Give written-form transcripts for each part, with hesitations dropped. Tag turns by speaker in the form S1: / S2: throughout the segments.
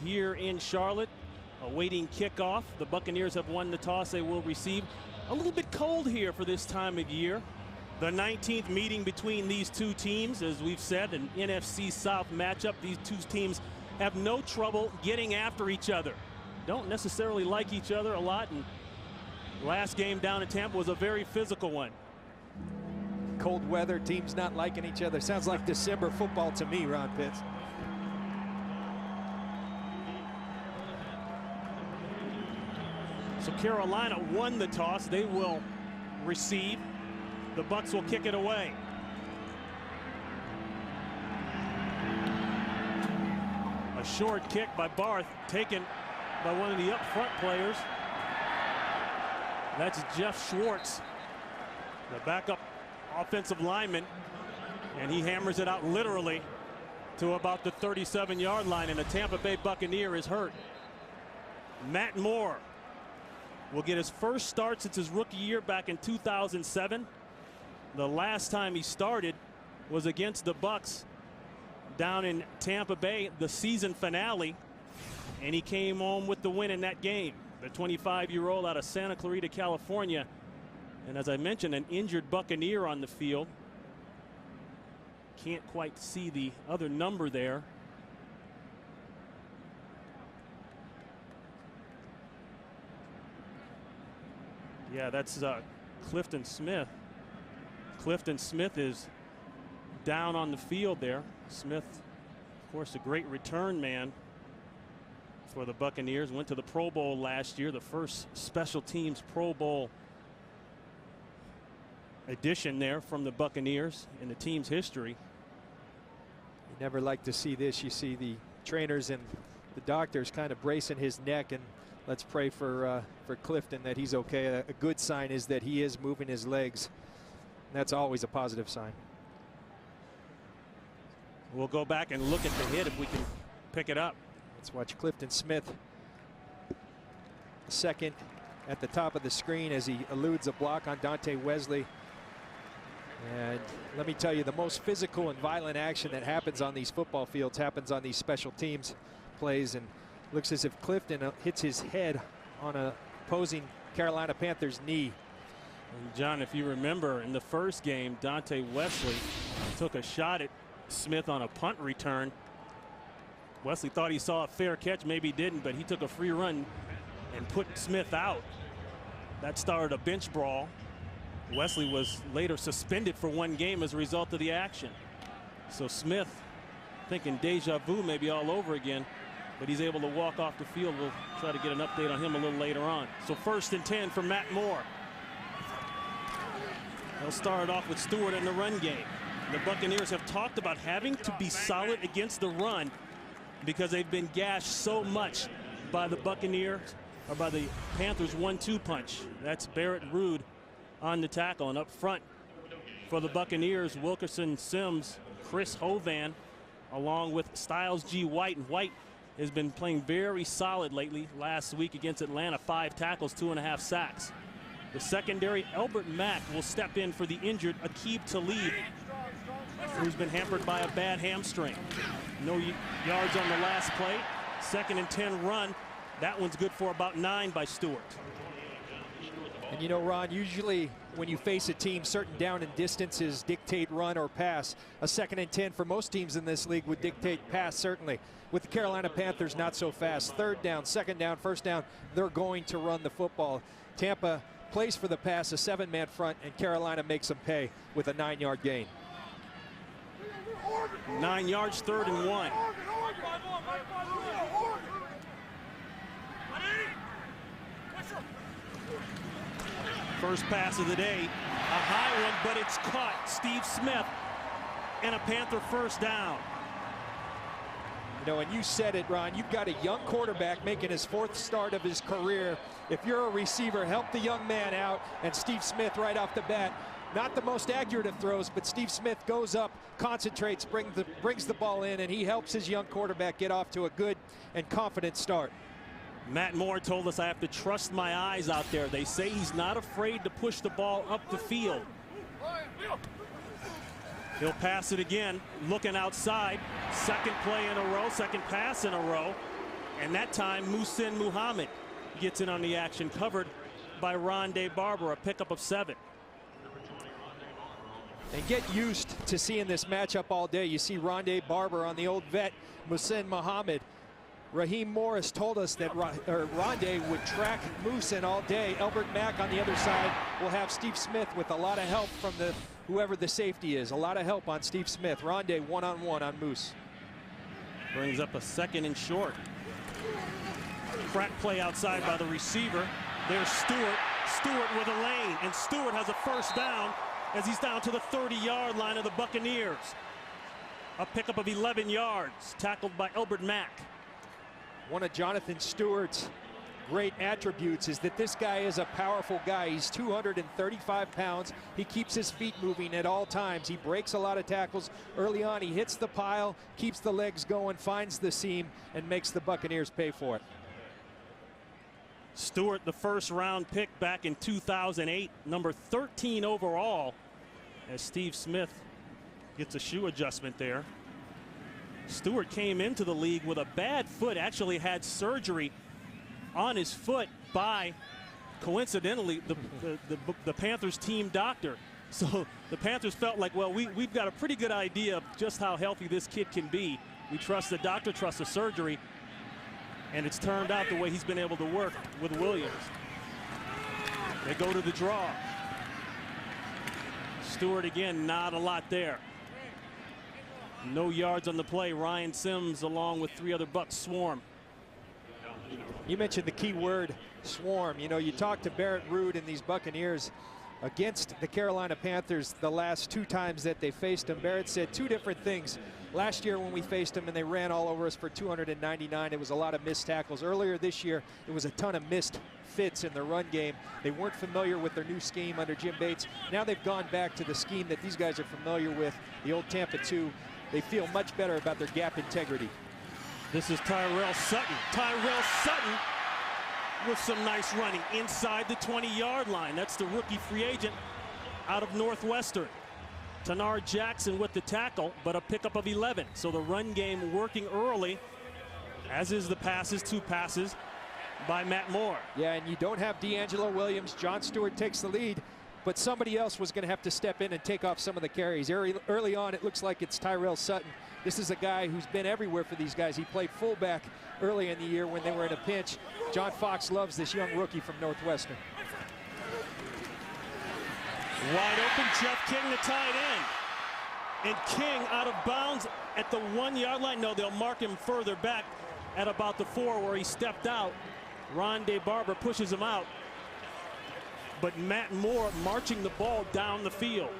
S1: here in Charlotte, awaiting kickoff. The Buccaneers have won the toss. They will receive. A little bit cold here for this time of year. The 19th meeting between these two teams, as we've said, an NFC South matchup. These two teams have no trouble getting after each other. Don't necessarily like each other a lot, and last game down in Tampa was a very physical one.
S2: Cold weather, teams not liking each other. Sounds like December football to me, Ron Pitts.
S1: So Carolina won the toss. They will receive. The Bucs will kick it away. A short kick by Barth, taken by one of the up front players. That's Jeff Schwartz, the backup offensive lineman, and he hammers it out literally to about the 37-yard line, and the Tampa Bay Buccaneer is hurt. Matt Moore will get his first start since his rookie year back in 2007. The last time he started was against the Bucs down in Tampa Bay, the season finale, and he came home with the win in that game. The 25-year-old out of Santa Clarita, California, and as I mentioned, an injured Buccaneer on the field. Can't quite see the other number there. Yeah, that's Clifton Smith. Clifton Smith is down on the field there. Smith, of course, a great return man for the Buccaneers. Went to the Pro Bowl last year, the first special teams Pro Bowl addition there from the Buccaneers in the team's history.
S2: You never like to see this. You see the trainers and the doctors kind of bracing his neck, and let's pray for Clifton that he's okay. A good sign is that he is moving his legs. That's always a positive sign.
S1: We'll go back and look at the hit if we can pick it up.
S2: Let's watch Clifton Smith. Second at the top of the screen as he eludes a block on Dante Wesley. And let me tell you, the most physical and violent action that happens on these football fields happens on these special teams plays, and looks as if Clifton hits his head on a opposing Carolina Panthers knee.
S1: And John, if you remember in the first game, Dante Wesley took a shot at Smith on a punt return. Wesley thought he saw a fair catch, maybe he didn't, but he took a free run and put Smith out. That started a bench brawl. Wesley was later suspended for one game as a result of the action. So Smith, thinking deja vu maybe all over again, but he's able to walk off the field. We'll try to get an update on him a little later on. So 1st and 10 for Matt Moore. They'll start off with Stewart in the run game. The Buccaneers have talked about having to be solid against the run because they've been gashed so much by the Buccaneers, or by the Panthers 1-2 punch. That's Barrett Ruud on the tackle, and up front for the Buccaneers, Wilkerson Sims, Chris Hovan, along with Styles G. White. And White has been playing very solid lately. Last week against Atlanta, 5 tackles, 2.5 sacks. The secondary, Elbert Mack will step in for the injured Aqib Talib, who's been hampered by a bad hamstring. No yards on the last play. 2nd and 10 run. That one's good for about 9 by Stewart.
S2: And you know, Ron, usually when you face a team, certain down and distances dictate run or pass. A 2nd and 10 for most teams in this league would dictate pass, certainly. With the Carolina Panthers, not so fast. 3rd down, 2nd down, 1st down, they're going to run the football. Tampa plays for the pass, a 7-man front, and Carolina makes them pay with a 9-yard gain.
S1: 9 yards, 3rd and 1. First pass of the day, a high one, but it's caught. Steve Smith, and a Panther 1st down.
S2: You know, and you said it, Ron, you've got a young quarterback making his 4th start of his career. If you're a receiver, help the young man out, and Steve Smith right off the bat, not the most accurate of throws, but Steve Smith goes up, concentrates, brings the ball in, and he helps his young quarterback get off to a good and confident start.
S1: Matt Moore told us I have to trust my eyes out there. They say he's not afraid to push the ball up the field. He'll pass it again, looking outside. 2nd play in a row, 2nd pass in a row. And that time, Muhsin Muhammad gets in on the action, covered by Rondé Barber, a pickup of 7.
S2: And get used to seeing this matchup all day. You see Rondé Barber on the old vet, Muhsin Muhammad. Raheem Morris told us that Rondé would track Muhsin all day. Elbert Mack on the other side will have Steve Smith with a lot of help from whoever the safety is. A lot of help on Steve Smith. Rondé one-on-one on Moose.
S1: Brings up a 2nd and short. Crack play outside by the receiver. There's Stewart. Stewart with a lane, and Stewart has a first down as he's down to the 30-yard line of the Buccaneers. A pickup of 11 yards, tackled by Elbert Mack.
S2: One of Jonathan Stewart's great attributes is that this guy is a powerful guy. He's 235 pounds. He keeps his feet moving at all times. He breaks a lot of tackles early on. He hits the pile, keeps the legs going, finds the seam, and makes the Buccaneers pay for it.
S1: Stewart, the 1st-round pick back in 2008, number 13 overall, as Steve Smith gets a shoe adjustment there. Stewart came into the league with a bad foot, actually had surgery on his foot by, coincidentally, the Panthers team doctor. So the Panthers felt like, well, we've got a pretty good idea of just how healthy this kid can be. We trust the doctor, trust the surgery, and it's turned out the way he's been able to work with Williams. They go to the draw. Stewart again, not a lot there. No yards on the play. Ryan Sims along with 3 other Bucs swarm.
S2: You mentioned the key word, swarm. You know, you talk to Barrett Ruud and these Buccaneers against the Carolina Panthers the last 2 times that they faced them. Barrett said 2 different things. Last year when we faced them and they ran all over us for 299, it was a lot of missed tackles. Earlier this year, it was a ton of missed fits in the run game. They weren't familiar with their new scheme under Jim Bates. Now they've gone back to the scheme that these guys are familiar with, the old Tampa 2. They feel much better about their gap integrity.
S1: This is Tyrell Sutton. Tyrell Sutton with some nice running inside the 20-yard line. That's the rookie free agent out of Northwestern. Tanar Jackson with the tackle, but a pickup of 11. So the run game working early, as is the passes, 2 passes by Matt Moore.
S2: Yeah, and you don't have D'Angelo Williams. John Stewart takes the lead, but somebody else was going to have to step in and take off some of the carries. Early on, it looks like it's Tyrell Sutton. This is a guy who's been everywhere for these guys. He played fullback early in the year when they were in a pinch. John Fox loves this young rookie from Northwestern.
S1: Wide open, Jeff King, the tight end. And King out of bounds at the 1-yard line. No, they'll mark him further back at about the 4 where he stepped out. Rondé Barber pushes him out. But Matt Moore marching the ball down the field.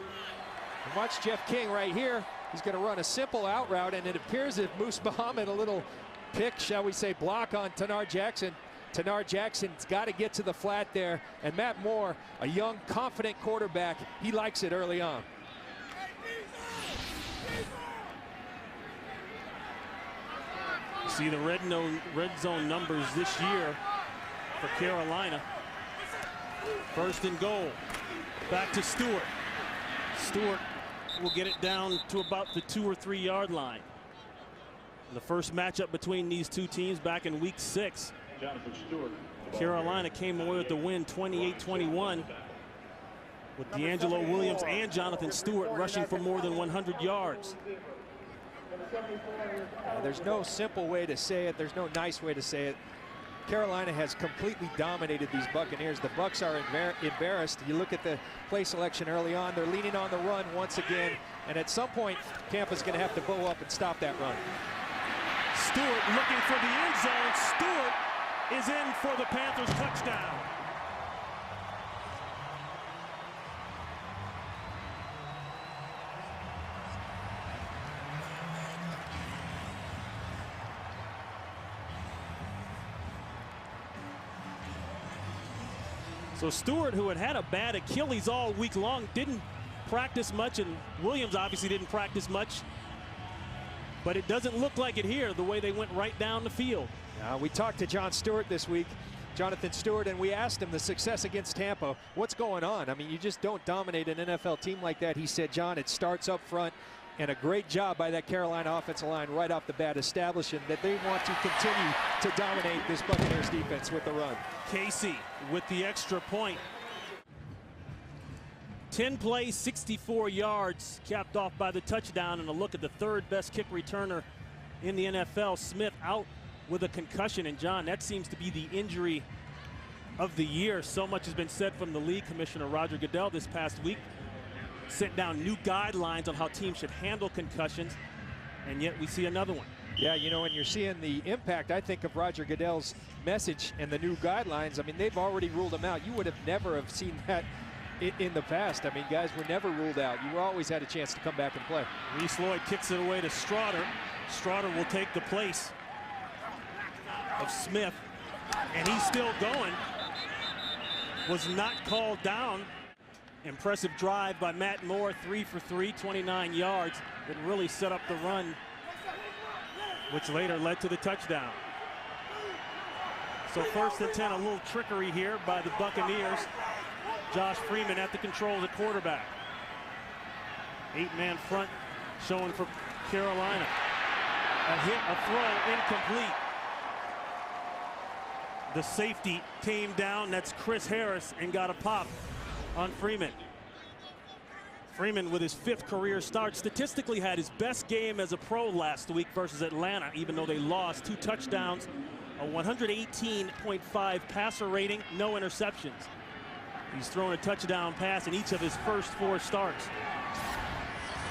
S2: Watch Jeff King right here. He's going to run a simple out route, and it appears that Moose Muhammad, a little pick, shall we say, block on Tanar Jackson. Tanar Jackson's got to get to the flat there, and Matt Moore, a young, confident quarterback, he likes it early on.
S1: See the red zone numbers this year for Carolina. 1st and goal. Back to Stewart. Stewart will get it down to about the 2 or 3 yard line. The first matchup between these 2 teams back in week 6. Carolina came away with the win 28-21 with D'Angelo Williams and Jonathan Stewart rushing for more than 100 yards.
S2: There's no simple way to say it. There's no nice way to say it. Carolina has completely dominated these Buccaneers. The Bucs are embarrassed. You look at the play selection early on. They're leaning on the run once again. And at some point, Tampa's going to have to bow up and stop that run.
S1: Stewart looking for the end zone. Stewart is in for the Panthers touchdown. So Stewart, who had a bad Achilles all week long, didn't practice much, and Williams obviously didn't practice much. But it doesn't look like it here, the way they went right down the field.
S2: We talked to John Stewart this week, Jonathan Stewart, and we asked him the success against Tampa. What's going on? I mean, you just don't dominate an NFL team like that. He said, John, it starts up front. And a great job by that Carolina offensive line right off the bat, establishing that they want to continue to dominate this Buccaneers defense with the run.
S1: Casey with the extra point. 10 plays, 64 yards, capped off by the touchdown. And a look at the third best kick returner in the NFL, Smith, out with a concussion. And John, that seems to be the injury of the year. So much has been said from the league. Commissioner Roger Goodell this past week sent down new guidelines on how teams should handle concussions, and yet we see another one.
S2: Yeah, you know, and you're seeing the impact, I think, of Roger Goodell's message and the new guidelines. I mean, they've already ruled them out. You would have never have seen that in the past. I mean, guys were never ruled out. You always had a chance to come back and play.
S1: Reese Lloyd kicks it away to Straughter. Straughter will take the place of Smith, and he's still going. Was not called down. Impressive drive by Matt Moore, 3 for 3, 29 yards. It really set up the run, which later led to the touchdown. So 1st and 10, a little trickery here by the Buccaneers. Josh Freeman at the controls at quarterback. 8-man front showing for Carolina. A hit, a throw, incomplete. The safety came down, that's Chris Harris, and got a pop on Freeman. Freeman with his 5th career start, statistically had his best game as a pro last week versus Atlanta, even though they lost. 2 touchdowns, a 118.5 passer rating, no interceptions. He's thrown a touchdown pass in each of his first 4 starts.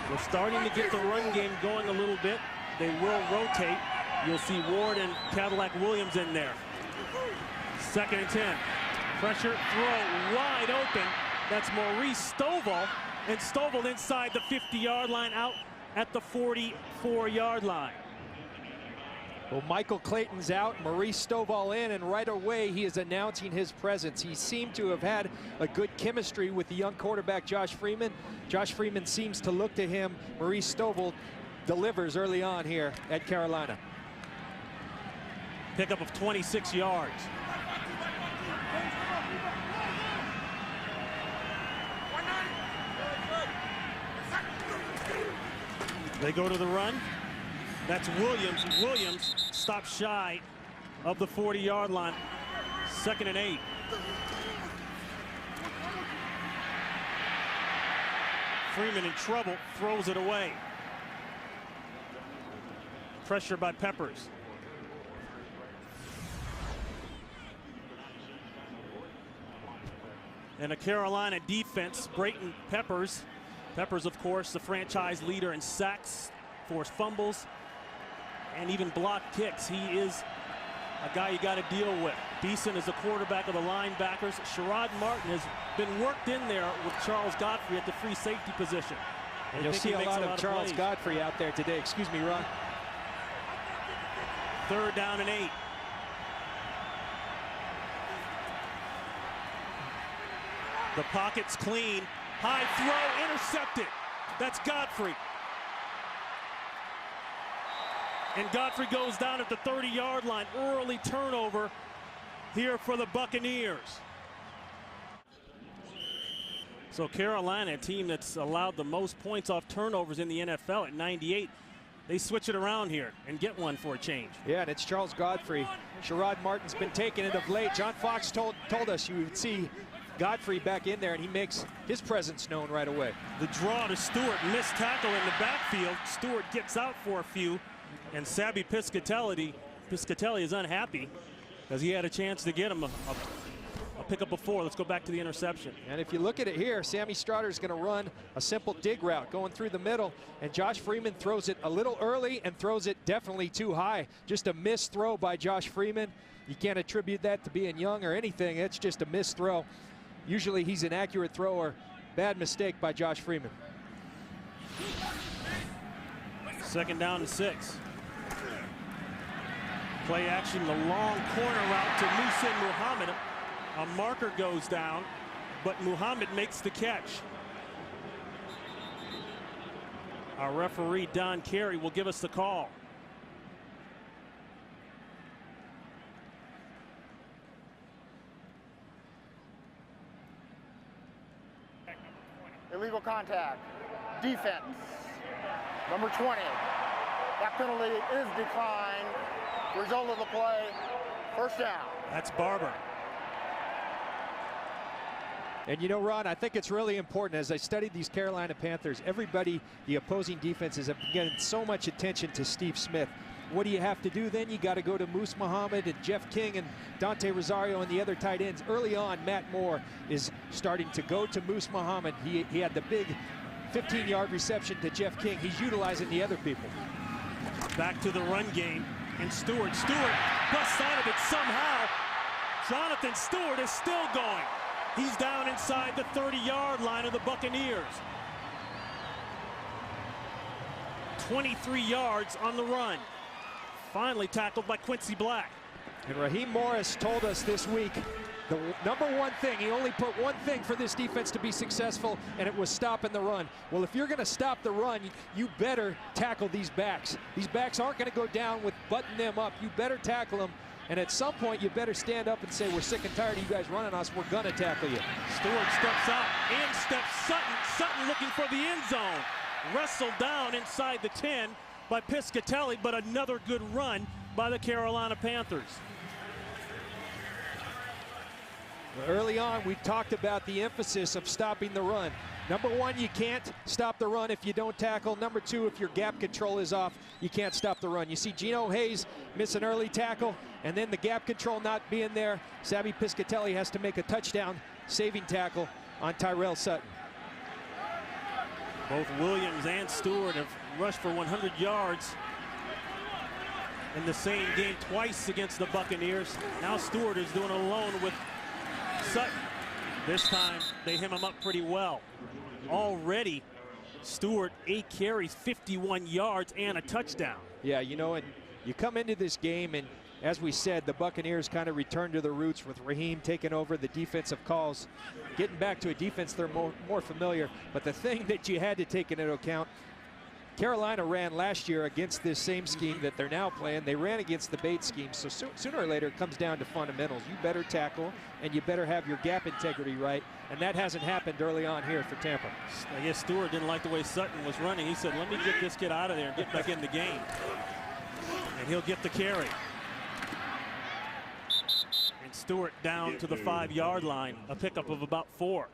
S1: We're starting to get the run game going a little bit. They will rotate. You'll see Ward and Cadillac Williams in there. 2nd and 10. Pressure, throw wide open. That's Maurice Stovall, and Stovall inside the 50-yard line, out at the 44-yard line.
S2: Well, Michael Clayton's out, Maurice Stovall in, and right away he is announcing his presence. He seemed to have had a good chemistry with the young quarterback Josh Freeman. Josh Freeman seems to look to him. Maurice Stovall delivers early on here at Carolina.
S1: Pickup of 26 yards. They go to the run. That's Williams. Williams stops shy of the 40-yard line. 2nd and 8. Freeman in trouble, throws it away. Pressure by Peppers. And a Carolina defense, Brayton Peppers. Peppers, of course, the franchise leader in sacks, forced fumbles, and even blocked kicks. He is a guy you got to deal with. Beeson is the quarterback of the linebackers. Sherrod Martin has been worked in there with Charles Godfrey at the free safety position.
S2: You'll see a lot of Charles Godfrey out there today. Excuse me, Ron.
S1: 3rd down and 8. The pocket's clean. High throw, intercepted. That's Godfrey. And Godfrey goes down at the 30-yard line. Early turnover here for the Buccaneers. So Carolina, a team that's allowed the most points off turnovers in the NFL at 98. They switch it around here and get one for a change.
S2: Yeah, and it's Charles Godfrey. Sherrod Martin's been taking it of late. John Fox told us you would see Godfrey back in there, and he makes his presence known right away.
S1: The draw to Stewart, missed tackle in the backfield. Stewart gets out for a few, and Sabby Piscatelli is unhappy because he had a chance to get him a pickup before. Let's go back to the interception.
S2: And if you look at it here, Sammy Straughter is going to run a simple dig route going through the middle, and Josh Freeman throws it a little early and throws it definitely too high. Just a missed throw by Josh Freeman. You can't attribute that to being young or anything. It's just a missed throw. Usually he's an accurate thrower. Bad mistake by Josh Freeman.
S1: 2nd down and 6. Play action, the long corner route to Muhsin Muhammad. A marker goes down, but Muhammad makes the catch. Our referee, Don Carey, will give us the call.
S3: Illegal contact. Defense. Number 20. That penalty is declined. Result of the play, first down.
S1: That's Barber.
S2: And you know, Ron, I think it's really important. As I studied these Carolina Panthers, everybody, the opposing defenses, have given so much attention to Steve Smith. What do you have to do then? You got to go to Moose Muhammad and Jeff King and Dante Rosario and the other tight ends. Early on, Matt Moore is starting to go to Moose Muhammad. He had the big 15-yard reception to Jeff King. He's utilizing the other people.
S1: Back to the run game. And Stewart busts out of it somehow. Jonathan Stewart is still going. He's down inside the 30-yard line of the Buccaneers. 23 yards on the run. Finally tackled by Quincy Black.
S2: And Raheem Morris told us this week the number one thing, he only put one thing for this defense to be successful, and it was stopping the run. Well, if you're going to stop the run, you better tackle these backs. These backs aren't going to go down with butting them up. You better tackle them. And at some point, you better stand up and say, we're sick and tired of you guys running us. We're going to tackle you.
S1: Stewart steps out. In steps Sutton. Sutton looking for the end zone. Wrestled down inside the 10 by Piscatelli, but another good run by the Carolina Panthers.
S2: Early on, we talked about the emphasis of stopping the run. Number one, you can't stop the run if you don't tackle. Number two, if your gap control is off, you can't stop the run. You see Geno Hayes miss an early tackle, and then the gap control not being there. Savvy Piscatelli has to make a touchdown saving tackle on Tyrell Sutton.
S1: Both Williams and Stewart have rushed for 100 yards in the same game twice against the Buccaneers. Now Stewart is doing it alone with Sutton. This time they hem him up pretty well. Already Stewart 8 carries, 51 yards and a touchdown.
S2: Yeah, you know, and you come into this game, and as we said, the Buccaneers kind of returned to their roots with Raheem taking over the defensive calls, getting back to a defense they're more familiar. But the thing that you had to take into account, Carolina ran last year against this same scheme that they're now playing. They ran against the bait scheme, so sooner or later it comes down to fundamentals. You better tackle, and you better have your gap integrity right, and that hasn't happened early on here for Tampa.
S1: I guess Stewart didn't like the way Sutton was running. He said, let me get this kid out of there and get back in the game. And he'll get the carry. And Stewart down to the 5-yard line, a pickup of about 4.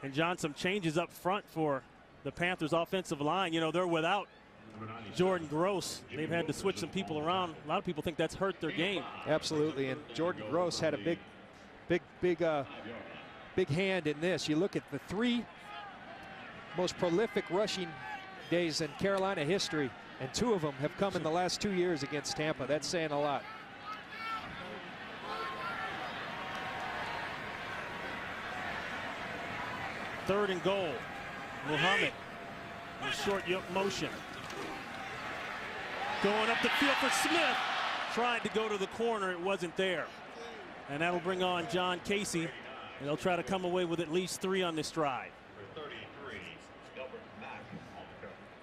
S1: And Johnson changes up front for the Panthers offensive line. You know, they're without Jordan Gross. They've had to switch some people around. A lot of people think that's hurt their game.
S2: Absolutely, and Jordan Gross had a big hand in this. You look at the 3 most prolific rushing days in Carolina history, and 2 of them have come in the last 2 years against Tampa. That's saying a lot.
S1: Third and goal. Muhammad in short motion. Going up the field for Smith. Tried to go to the corner. It wasn't there. And that'll bring on John Casey. And they'll try to come away with at least 3 on this drive.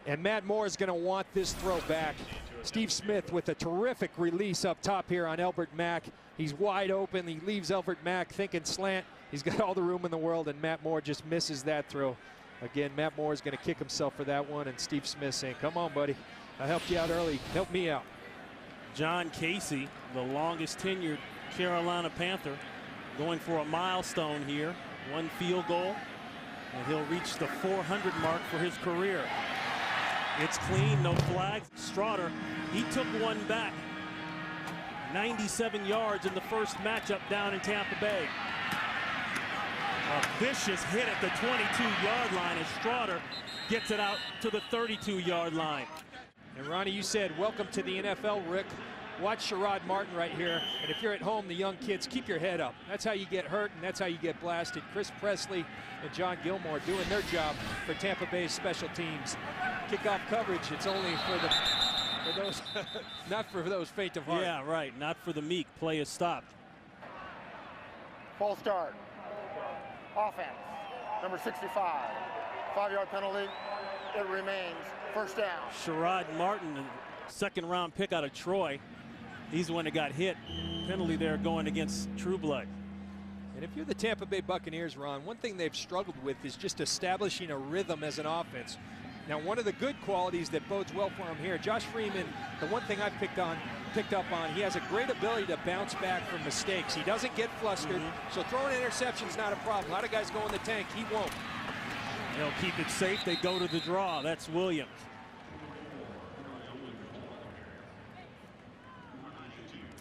S2: And Matt Moore is going to want this throw back. Steve Smith with a terrific release up top here on Elbert Mack. He's wide open. He leaves Elbert Mack thinking slant. He's got all the room in the world, and Matt Moore just misses that throw. Again, Matt Moore is going to kick himself for that one, and Steve Smith saying, come on, buddy. I helped you out early. Help me out.
S1: John Casey, the longest tenured Carolina Panther, going for a milestone here. 1 field goal, and he'll reach the 400 mark for his career. It's clean, no flags. Straughter, he took one back. 97 yards in the first matchup down in Tampa Bay. A vicious hit at the 22-yard line as Straughter gets it out to the 32-yard line.
S2: And Ronnie, you said welcome to the NFL, Rick. Watch Sherrod Martin right here. And if you're at home, the young kids, keep your head up. That's how you get hurt, and that's how you get blasted. Chris Presley and John Gilmore doing their job for Tampa Bay's special teams. Kickoff coverage, it's only for those, not for those faint of heart.
S1: Yeah, right, not for the meek. Play is stopped.
S3: False start. Offense, number 65. 5-yard penalty. It remains first down.
S1: Sherrod Martin, second-round pick out of Troy. He's the one that got hit. Penalty there going against Trueblood.
S2: And if you're the Tampa Bay Buccaneers, Ron, one thing they've struggled with is just establishing a rhythm as an offense. Now, one of the good qualities that bodes well for him here, Josh Freeman, the one thing I've picked up on, he has a great ability to bounce back from mistakes. He doesn't get flustered, so throwing an interception's not a problem. A lot of guys go in the tank, he won't.
S1: They'll keep it safe, they go to the draw. That's Williams.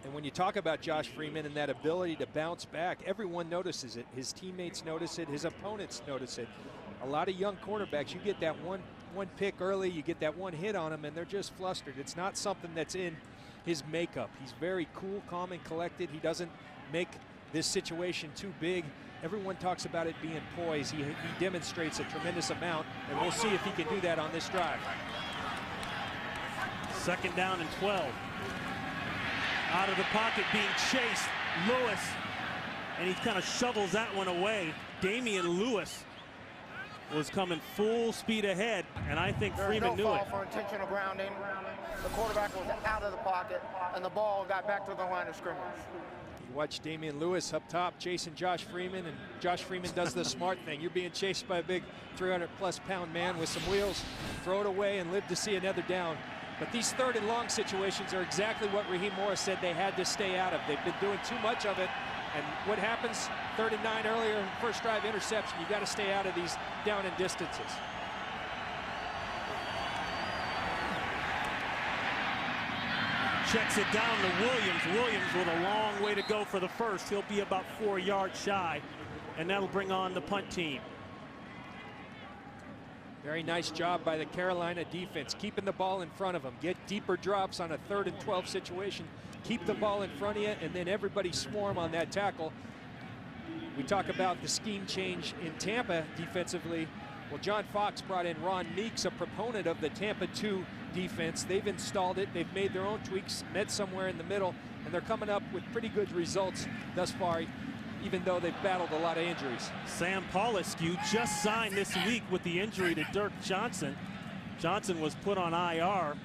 S2: And when you talk about Josh Freeman and that ability to bounce back, everyone notices it. His teammates notice it, his opponents notice it. A lot of young quarterbacks, you get that one pick early, you get that one hit on them, and they're just flustered. It's not something that's in his makeup. He's very cool, calm, and collected. He doesn't make this situation too big. Everyone talks about it being poised. He demonstrates a tremendous amount, and we'll see if he can do that on this drive.
S1: 2nd down and 12. Out of the pocket being chased, Lewis, and he kind of shovels that one away. Damian Lewis was coming full speed ahead, and I think Freeman knew it.
S3: There's no foul for intentional grounding. The quarterback was out of the pocket, and the ball got back to the line of scrimmage.
S2: You watch Damian Lewis up top chasing Josh Freeman, and Josh Freeman does the smart thing. You're being chased by a big 300-plus pound man with some wheels. Throw it away and live to see another down. But these 3rd and long situations are exactly what Raheem Morris said they had to stay out of. They've been doing too much of it. And what happens? 3rd and 9 earlier, first drive interception. You got to stay out of these down and distances.
S1: Checks it down to Williams. Williams with a long way to go for the first. He'll be about 4 yards shy, and that'll bring on the punt team.
S2: Very nice job by the Carolina defense, keeping the ball in front of them. Get deeper drops on a 3rd and 12 situation. Keep the ball in front of you, and then everybody swarm on that tackle. We talk about the scheme change in Tampa defensively. Well, John Fox brought in Ron Meeks, a proponent of the Tampa 2 defense. They've installed it. They've made their own tweaks, met somewhere in the middle, and they're coming up with pretty good results thus far, even though they've battled a lot of injuries.
S1: Sam Pauluscu just signed this week with the injury to Dirk Johnson. Johnson was put on IR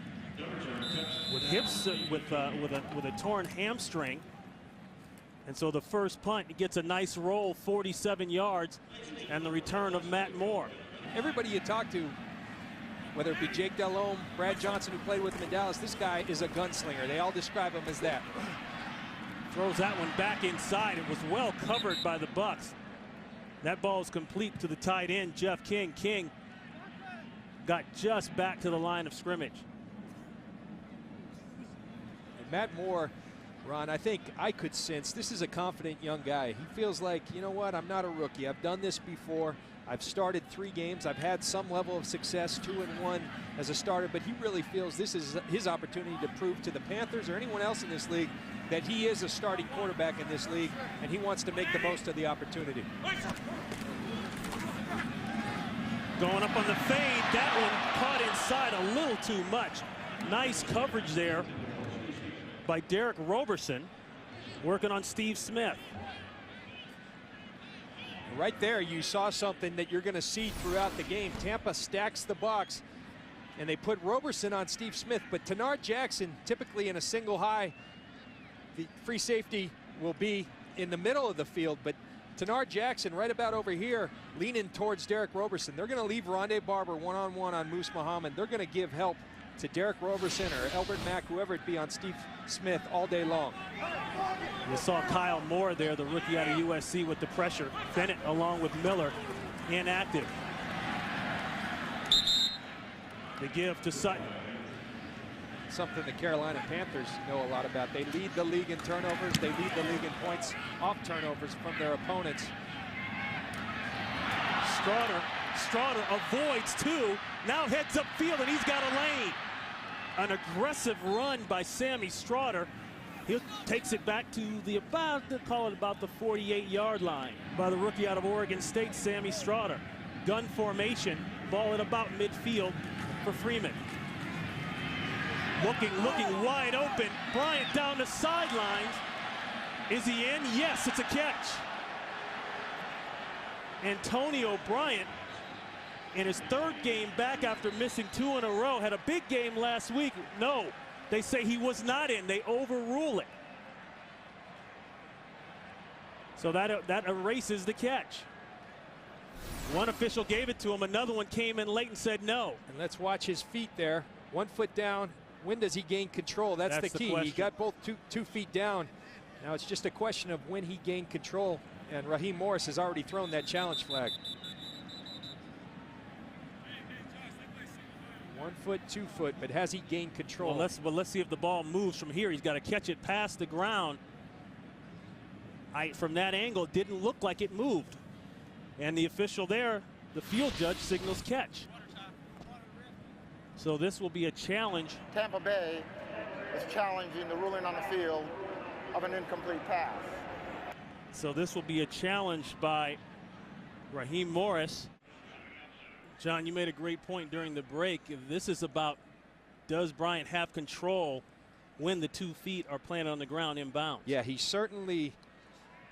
S1: with hips with a torn hamstring, and so the first punt gets a nice roll, 47 yards, and the return of Matt Moore.
S2: Everybody you talk to, whether it be Jake Delhomme, Brad Johnson, who played with him in Dallas, this guy is a gunslinger. They all describe him as that.
S1: Throws that one back inside. It was well covered by the Bucs. That ball is complete to the tight end, Jeff King. King got just back to the line of scrimmage.
S2: And Matt Moore, Ron, I think I could sense this is a confident young guy. He feels like, you know what, I'm not a rookie. I've done this before. I've started 3 games. I've had some level of success, 2-1 as a starter, but he really feels this is his opportunity to prove to the Panthers or anyone else in this league that he is a starting quarterback in this league, and he wants to make the most of the opportunity.
S1: Going up on the fade, that one caught inside a little too much. Nice coverage there by Derek Roberson, working on Steve Smith.
S2: Right there, you saw something that you're going to see throughout the game. Tampa stacks the box, and they put Roberson on Steve Smith, but Tenard Jackson, typically in a single high, the free safety will be in the middle of the field, but Tenard Jackson right about over here leaning towards Derek Roberson. They're going to leave Rondé Barber one-on-one on Moose Muhammad. They're going to give help to Derek Roberson or Albert Mack, whoever it be, on Steve Smith all day long.
S1: You saw Kyle Moore there, the rookie out of USC, with the pressure. Bennett along with Miller inactive. The give to Sutton.
S2: Something the Carolina Panthers know a lot about. They lead the league in turnovers. They lead the league in points off turnovers from their opponents.
S1: Straughter avoids 2. Now heads upfield, and he's got a lane. An aggressive run by Sammy Straughter. He takes it back to the about the 48-yard line by the rookie out of Oregon State, Sammy Straughter. Gun formation, ball at about midfield for Freeman. Looking wide open. Bryant down the sidelines. Is he in? Yes, it's a catch. Antonio Bryant, in his 3rd game back after missing 2 in a row, had a big game last week. No, they say he was not in. They overrule it. So that erases the catch. One official gave it to him. Another one came in late and said no.
S2: And let's watch his feet there. 1 foot down. When does he gain control? That's the key. He got both two feet down. Now it's just a question of when he gained control. And Raheem Morris has already thrown that challenge flag. 1 foot, 2 foot, but has he gained control?
S1: Well, let's see if the ball moves from here. He's got to catch it past the ground. From that angle, it didn't look like it moved. And the official there, the field judge, signals catch. So this will be a challenge.
S3: Tampa Bay is challenging the ruling on the field of an incomplete pass.
S1: So this will be a challenge by Raheem Morris. John, you made a great point during the break. This is about, does Bryant have control when the 2 feet are planted on the ground inbounds?
S2: Yeah, he certainly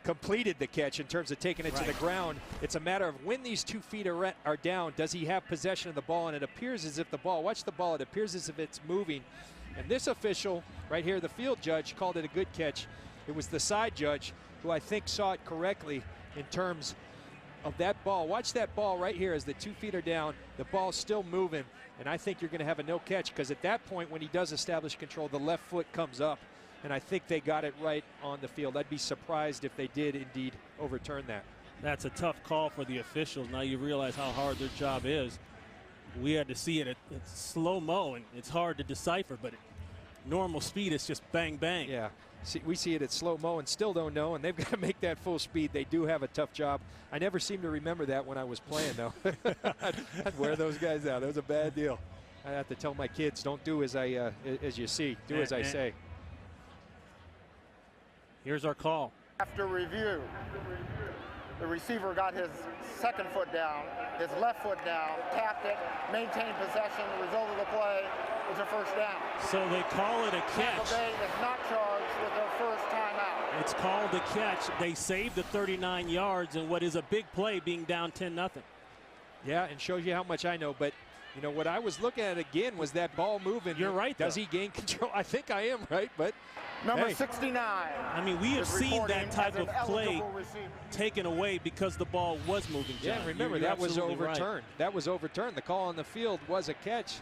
S2: completed the catch in terms of taking it to the ground. It's a matter of when these 2 feet are down, does he have possession of the ball? And it appears as if the ball, watch the ball, it appears as if it's moving. And this official right here, the field judge, called it a good catch. It was the side judge who I think saw it correctly in terms of that ball. Watch that ball right here as the 2 feet are down. The ball's still moving, and I think you're going to have a no catch, because at that point when he does establish control, the left foot comes up. And I think they got it right on the field. I'd be surprised if they did indeed overturn that.
S1: That's a tough call for the officials. Now you realize how hard their job is. We had to see it at slow-mo, and it's hard to decipher, but at normal speed, it's just bang, bang.
S2: Yeah, we see it at slow-mo and still don't know, and they've got to make that full speed. They do have a tough job. I never seem to remember that when I was playing, though. I'd wear those guys out. That was a bad deal. I have to tell my kids, don't do as you see. Do as I say.
S1: Here's our call.
S3: After review, the receiver got his second foot down, his left foot down, tapped it, maintained possession. The result of the play was a first down.
S1: So they call it a catch.
S3: Tampa Bay is not charged with their first timeout.
S1: It's called a catch. They saved the 39 yards in what is a big play, being down 10-0.
S2: Yeah, and shows you how much I know. But you know what I was looking at again was that ball moving.
S1: You're right.
S2: Does he gain control? I think I am right, but
S3: number 69.
S1: I mean, we have seen that type of play taken away because the ball was moving. John.
S2: Yeah, remember that was overturned. Right. That was overturned. The call on the field was a catch.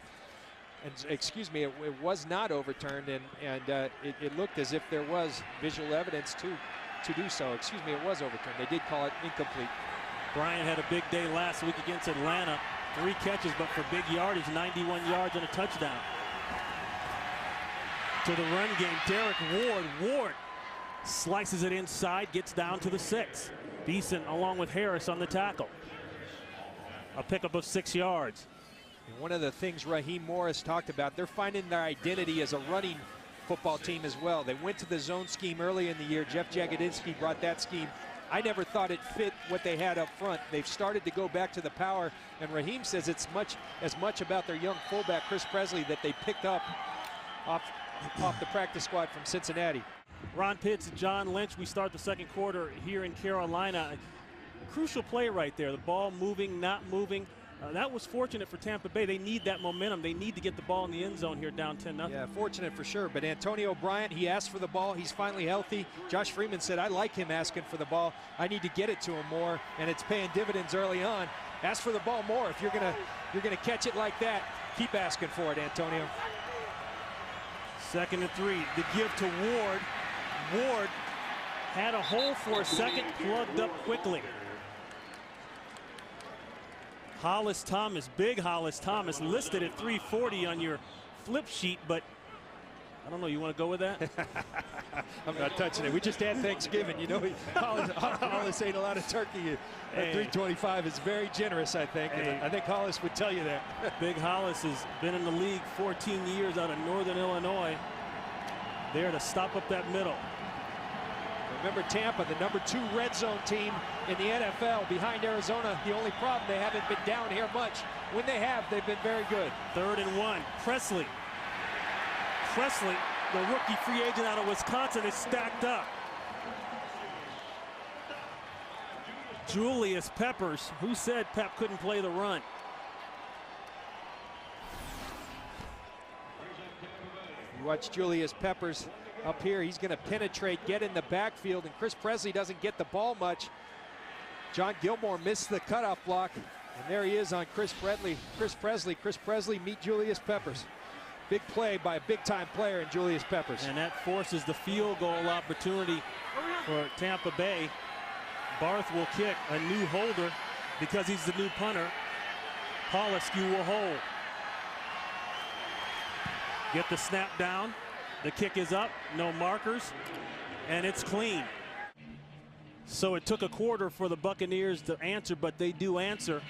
S2: And excuse me, it was not overturned, and it looked as if there was visual evidence to do so. Excuse me, it was overturned. They did call it incomplete.
S1: Bryant had a big day last week against Atlanta. 3 catches, but for big yardage, 91 yards and a touchdown. To the run game, Derek Ward. Ward slices it inside, gets down to the 6. Beeson along with Harris on the tackle. A pickup of 6 yards.
S2: And one of the things Raheem Morris talked about, they're finding their identity as a running football team as well. They went to the zone scheme early in the year. Jeff Jagodinski brought that scheme. I never thought it fit what they had up front. They've started to go back to the power, and Raheem says it's as much about their young fullback, Chris Presley, that they picked up off the practice squad from Cincinnati.
S1: Ron Pitts, John Lynch, we start the second quarter here in Carolina. Crucial play right there. The ball moving, not moving. That was fortunate for Tampa Bay. They need that momentum. They need to get the ball in the end zone here down 10-0.
S2: Yeah, fortunate for sure. But Antonio Bryant, he asked for the ball. He's finally healthy. Josh Freeman said, I like him asking for the ball. I need to get it to him more, and it's paying dividends early on. Ask for the ball more. If you're gonna catch it like that, keep asking for it, Antonio.
S1: 2nd and 3. The give to Ward. Ward had a hole for a second, plugged up quickly. Hollis Thomas, big Hollis Thomas, listed at 340 on your flip sheet, but I don't know. You want to go with that?
S2: I'm not touching it. We just had Thanksgiving. You know, Hollis ate a lot of turkey. At 325 is very generous, I think. And I think Hollis would tell you that.
S1: Big Hollis has been in the league 14 years out of Northern Illinois. There to stop up that middle.
S2: Remember Tampa, the number 2 red zone team in the NFL behind Arizona. The only problem, they haven't been down here much. When they have, they've been very good.
S1: 3rd and 1. Presley, the rookie free agent out of Wisconsin, is stacked up. Julius Peppers, who said Pep couldn't play the run?
S2: You watch Julius Peppers up here. He's going to penetrate, get in the backfield, and Chris Presley doesn't get the ball much. John Gilmore missed the cutoff block, and there he is on Chris Presley. Chris Presley meet Julius Peppers. Big play by a big-time player in Julius Peppers.
S1: And that forces the field goal opportunity for Tampa Bay. Barth will kick, a new holder because he's the new punter. Polescu will hold. Get the snap down. The kick is up, no markers, and it's clean. So it took a quarter for the Buccaneers to answer, but they do answer.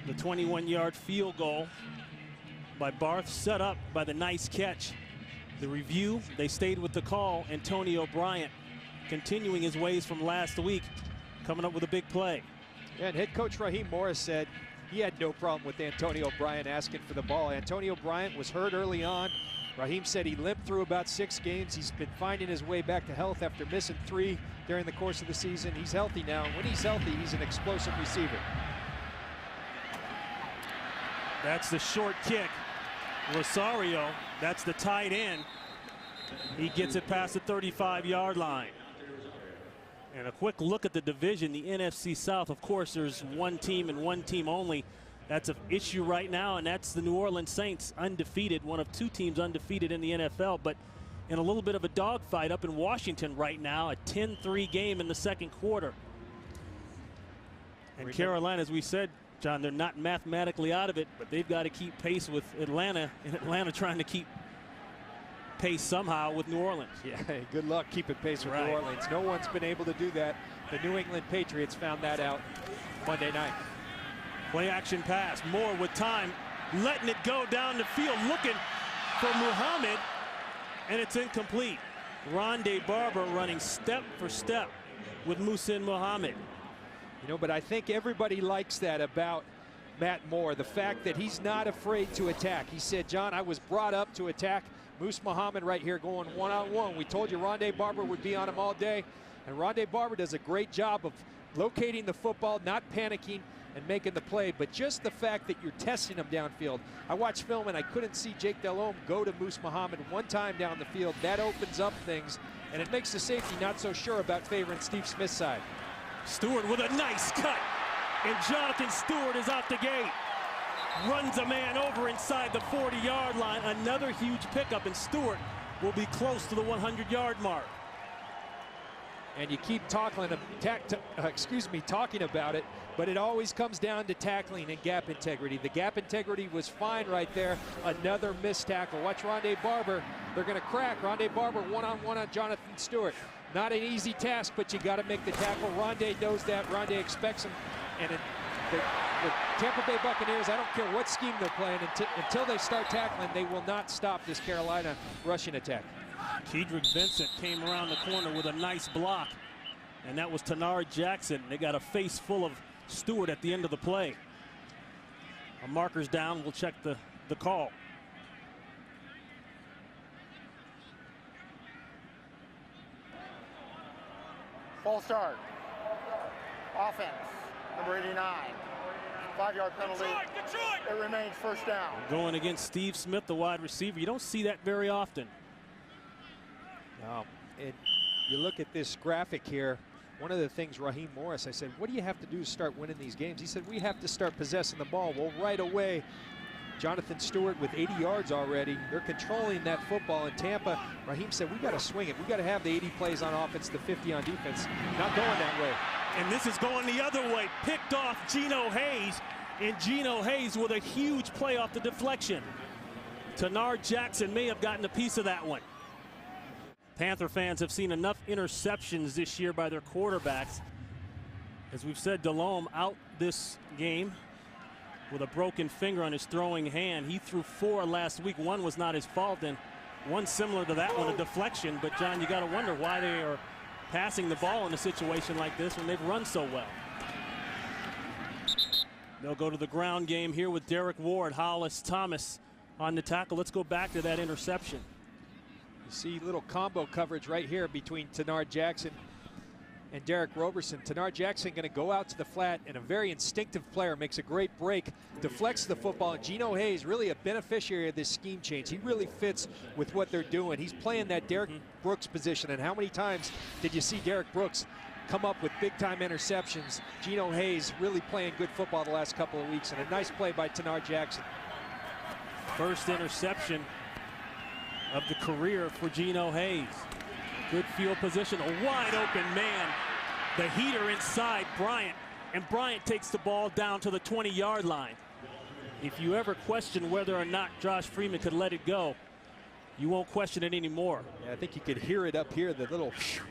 S1: The 21-yard field goal by Barth, set up by the nice catch. The review, they stayed with the call. Antonio Bryant continuing his ways from last week, coming up with a big play.
S2: Yeah, and head coach Raheem Morris said he had no problem with Antonio Bryant asking for the ball. Antonio Bryant was hurt early on. Raheem said he limped through about 6 games. He's been finding his way back to health after missing 3 during the course of the season. He's healthy now. When he's healthy, he's an explosive receiver.
S1: That's the short kick. Rosario, that's the tight end. He gets it past the 35-yard line. And a quick look at the division, the NFC South. Of course, there's one team and one team only. That's an issue right now, and that's the New Orleans Saints, undefeated, one of 2 teams undefeated in the NFL, but in a little bit of a dogfight up in Washington right now, a 10-3 game in the second quarter. And Carolina, as we said, John, they're not mathematically out of it, but they've got to keep pace with Atlanta, and Atlanta trying to keep pace somehow with New Orleans.
S2: Yeah, good luck keeping pace with New Orleans. No one's been able to do that. The New England Patriots found that out Monday night.
S1: Play action pass. Moore with time, letting it go down the field, looking for Muhammad, and it's incomplete. Rondé Barber running step for step with Muhsin Muhammad.
S2: You know, but I think everybody likes that about Matt Moore, the fact that he's not afraid to attack. He said, John, I was brought up to attack Moose Muhammad right here going one-on-one. We told you Rondé Barber would be on him all day, and Rondé Barber does a great job of locating the football, not panicking, and making the play, but just the fact that you're testing him downfield. I watched film and I couldn't see Jake Delhomme go to Moose Muhammad one time down the field. That opens up things, and it makes the safety not so sure about favoring Steve Smith's side.
S1: Stewart with a nice cut, and Jonathan Stewart is out the gate. Runs a man over inside the 40-yard line. Another huge pickup, and Stewart will be close to the 100-yard mark.
S2: And you keep talking about it, but it always comes down to tackling and gap integrity. The gap integrity was fine right there. Another missed tackle. Watch Rondé Barber. They're going to crack. Rondé Barber one-on-one on Jonathan Stewart. Not an easy task, but you got to make the tackle. Rondé knows that. Rondé expects him. And the Tampa Bay Buccaneers, I don't care what scheme they're playing, until they start tackling, they will not stop this Carolina rushing attack.
S1: Kedrick Vincent came around the corner with a nice block, and that was Tanard Jackson. They got a face full of Stewart at the end of the play. A marker's down. We'll check the call.
S3: False start. Offense, number 89. 5-yard penalty. It remains first down.
S1: Going against Steve Smith, the wide receiver. You don't see that very often.
S2: And you look at this graphic here. One of the things Raheem Morris, I said, what do you have to do to start winning these games? He said, we have to start possessing the ball. Well, right away, Jonathan Stewart with 80 yards already. They're controlling that football in Tampa. Raheem said, we got to swing it. We got to have the 80 plays on offense, the 50 on defense. Not going that way.
S1: And this is going the other way. Picked off Geno Hayes, and Geno Hayes with a huge play off the deflection. Tanard Jackson may have gotten a piece of that one. Panther fans have seen enough interceptions this year by their quarterbacks. As we've said, Delhomme out this game with a broken finger on his throwing hand. He threw 4 last week. 1 was not his fault, and 1 similar to that one, a deflection. But, John, you got to wonder why they are passing the ball in a situation like this when they've run so well. They'll go to the ground game here with Derek Ward, Hollis, Thomas on the tackle. Let's go back to that interception.
S2: You see little combo coverage right here between Tanard Jackson and Derek Roberson. Tanard Jackson going to go out to the flat, and a very instinctive player makes a great break, deflects the football. Geno Hayes really a beneficiary of this scheme change. He really fits with what they're doing. He's playing that Derek Brooks position, and how many times did you see Derek Brooks come up with big-time interceptions. Geno Hayes really playing good football the last couple of weeks, and a nice play by Tanar Jackson.
S1: First interception of the career for Geno Hayes. Good field position, a wide open man. The heater inside Bryant, and Bryant takes the ball down to the 20-yard line. If you ever question whether or not Josh Freeman could let it go, you won't question it anymore.
S2: Yeah, I think you could hear it up here, the little whew.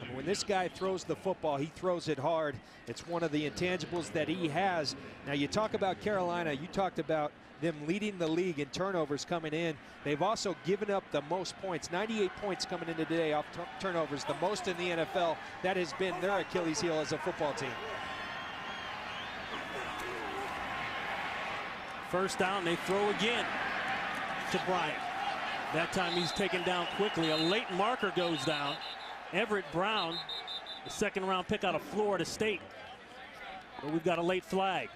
S2: I mean, when this guy throws the football, he throws it hard. It's one of the intangibles that he has. Now, you talk about Carolina, you talked about them leading the league in turnovers coming in. They've also given up the most points, 98 points coming into today off turnovers, the most in the NFL. That has been their Achilles heel as a football team.
S1: First down, they throw again to Bryant. That time he's taken down quickly. A late marker goes down. Everett Brown, the second-round pick out of Florida State. But we've got a late flag.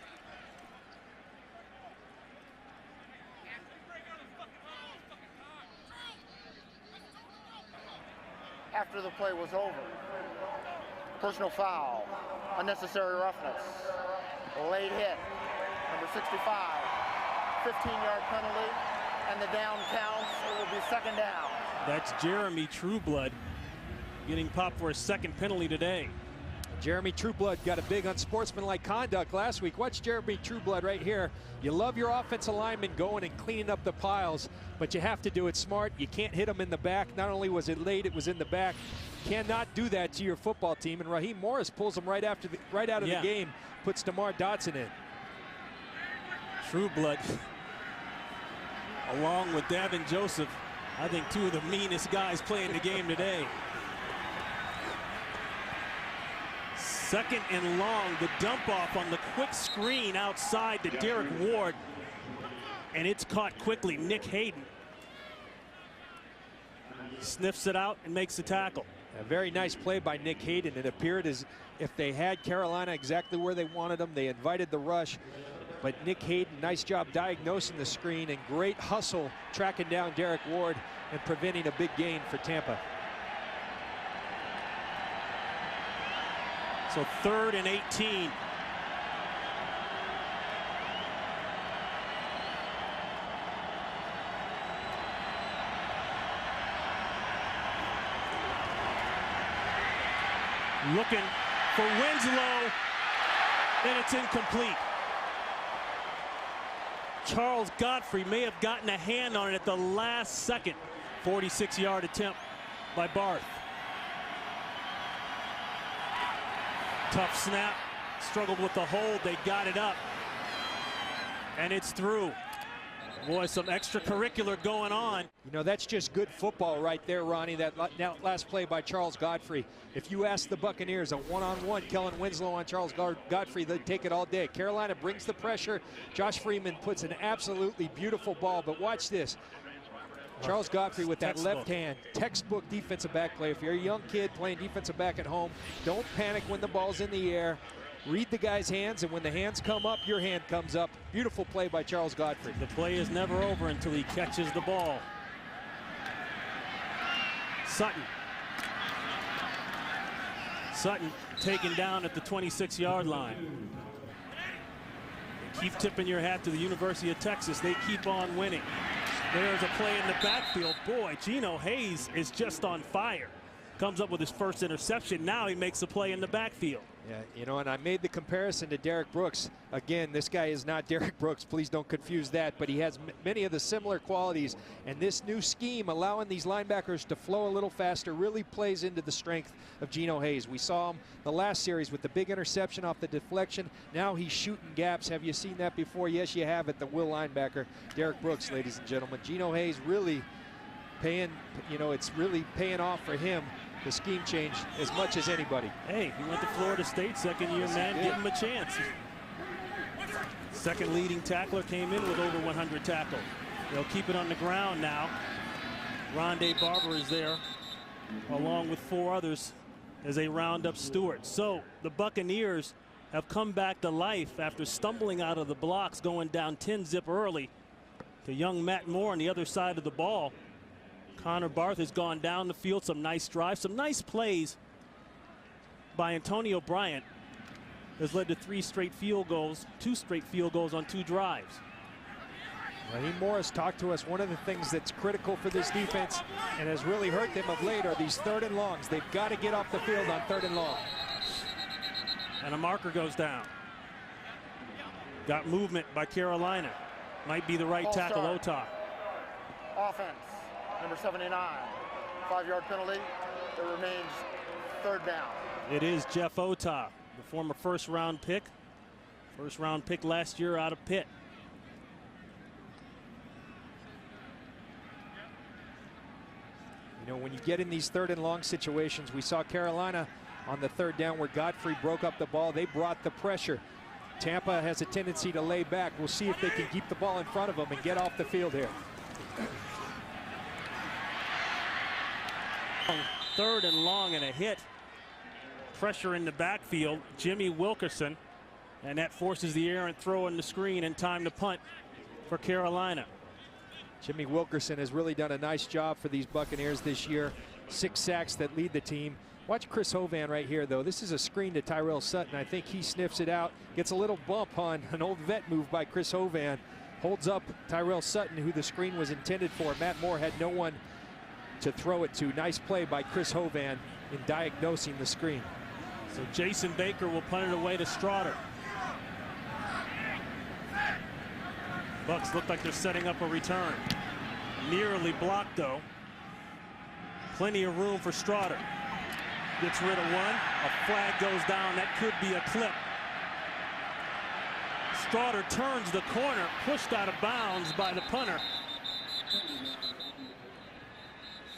S3: After the play was over, personal foul, unnecessary roughness, late hit, number 65, 15-yard penalty, and the down counts. It will be second down.
S1: That's Jeremy Trueblood getting popped for a second penalty today.
S2: Jeremy Trueblood got a big unsportsmanlike conduct last week. Watch Jeremy Trueblood right here. You love your offensive linemen going and cleaning up the piles, but you have to do it smart. You can't hit them in the back. Not only was it late, it was in the back. Cannot do that to your football team. And Raheem Morris pulls them right out of the game, puts DeMar Dotson in.
S1: Trueblood, along with Davin Joseph, I think two of the meanest guys playing the game today. Second and long, the dump off on the quick screen outside to Derek Ward, and it's caught quickly. Nick Hayden sniffs it out and makes the tackle.
S2: A very nice play by Nick Hayden. It appeared as if they had Carolina exactly where they wanted them. They invited the rush, but Nick Hayden, nice job diagnosing the screen, and great hustle tracking down Derek Ward and preventing a big gain for Tampa.
S1: So 3rd and 18. Looking for Winslow, and it's incomplete. Charles Godfrey may have gotten a hand on it at the last second. 46-yard attempt by Barth. Tough snap, struggled with the hold. They got it up, and it's through. Boy, some extracurricular going on.
S2: You know, that's just good football right there, Ronnie. That last play by Charles Godfrey. If you ask the Buccaneers a one-on-one, Kellen Winslow on Charles Godfrey, they'd take it all day. Carolina brings the pressure. Josh Freeman puts an absolutely beautiful ball, but watch this. Charles Godfrey with that left hand, textbook defensive back play. If you're a young kid playing defensive back at home, don't panic when the ball's in the air. Read the guy's hands, and when the hands come up, your hand comes up. Beautiful play by Charles Godfrey.
S1: The play is never over until he catches the ball. Sutton taken down at the 26-yard line. Keep tipping your hat to the University of Texas. They keep on winning. There's a play in the backfield. Boy, Geno Hayes is just on fire. Comes up with his first interception. Now he makes a play in the backfield.
S2: Yeah, you know, and I made the comparison to Derek Brooks. Again, this guy is not Derek Brooks. Please don't confuse that. But he has many of the similar qualities. And this new scheme, allowing these linebackers to flow a little faster, really plays into the strength of Geno Hayes. We saw him the last series with the big interception off the deflection. Now he's shooting gaps. Have you seen that before? Yes, you have, at the will linebacker, Derek Brooks, ladies and gentlemen. Geno Hayes really paying, you know, it's really paying off for him. The scheme change as much as anybody.
S1: Hey, he went to Florida State, second-year man. Give him a chance. Second leading tackler came in with over 100 tackles. They'll keep it on the ground now. Rondé Barber is there, along with 4 others, as they round up Stewart. So the Buccaneers have come back to life after stumbling out of the blocks, going down 10-zip early to young Matt Moore on the other side of the ball. Connor Barth has gone down the field. Some nice drives, some nice plays by Antonio Bryant has led to 2 straight field goals on 2 drives.
S2: Raheem Morris talked to us. One of the things that's critical for this defense and has really hurt them of late are these 3rd and longs. They've got to get off the field on 3rd and long.
S1: And a marker goes down. Got movement by Carolina. Might be the right tackle, Ota.
S3: Offense, number 79. 5-yard penalty. It remains 3rd down.
S1: It is Jeff Ota, the former first-round pick. First-round pick last year out of Pitt.
S2: You know, when you get in these 3rd and long situations, we saw Carolina on the 3rd down where Godfrey broke up the ball. They brought the pressure. Tampa has a tendency to lay back. We'll see if they can keep the ball in front of them and get off the field here.
S1: 3rd and long and a hit. Pressure in the backfield. Jimmy Wilkerson. And that forces the errant throw in the screen and time to punt for Carolina.
S2: Jimmy Wilkerson has really done a nice job for these Buccaneers this year. 6 sacks that lead the team. Watch Chris Hovan right here, though. This is a screen to Tyrell Sutton. I think he sniffs it out, gets a little bump on an old vet move by Chris Hovan. Holds up Tyrell Sutton, who the screen was intended for. Matt Moore had no one to throw it to. Nice play by Chris Hovan in diagnosing the screen.
S1: So Jason Baker will punt it away to Straughter. Bucks look like they're setting up a return. Nearly blocked, though. Plenty of room for Straughter. Gets rid of one. A flag goes down. That could be a clip. Straughter turns the corner, pushed out of bounds by the punter.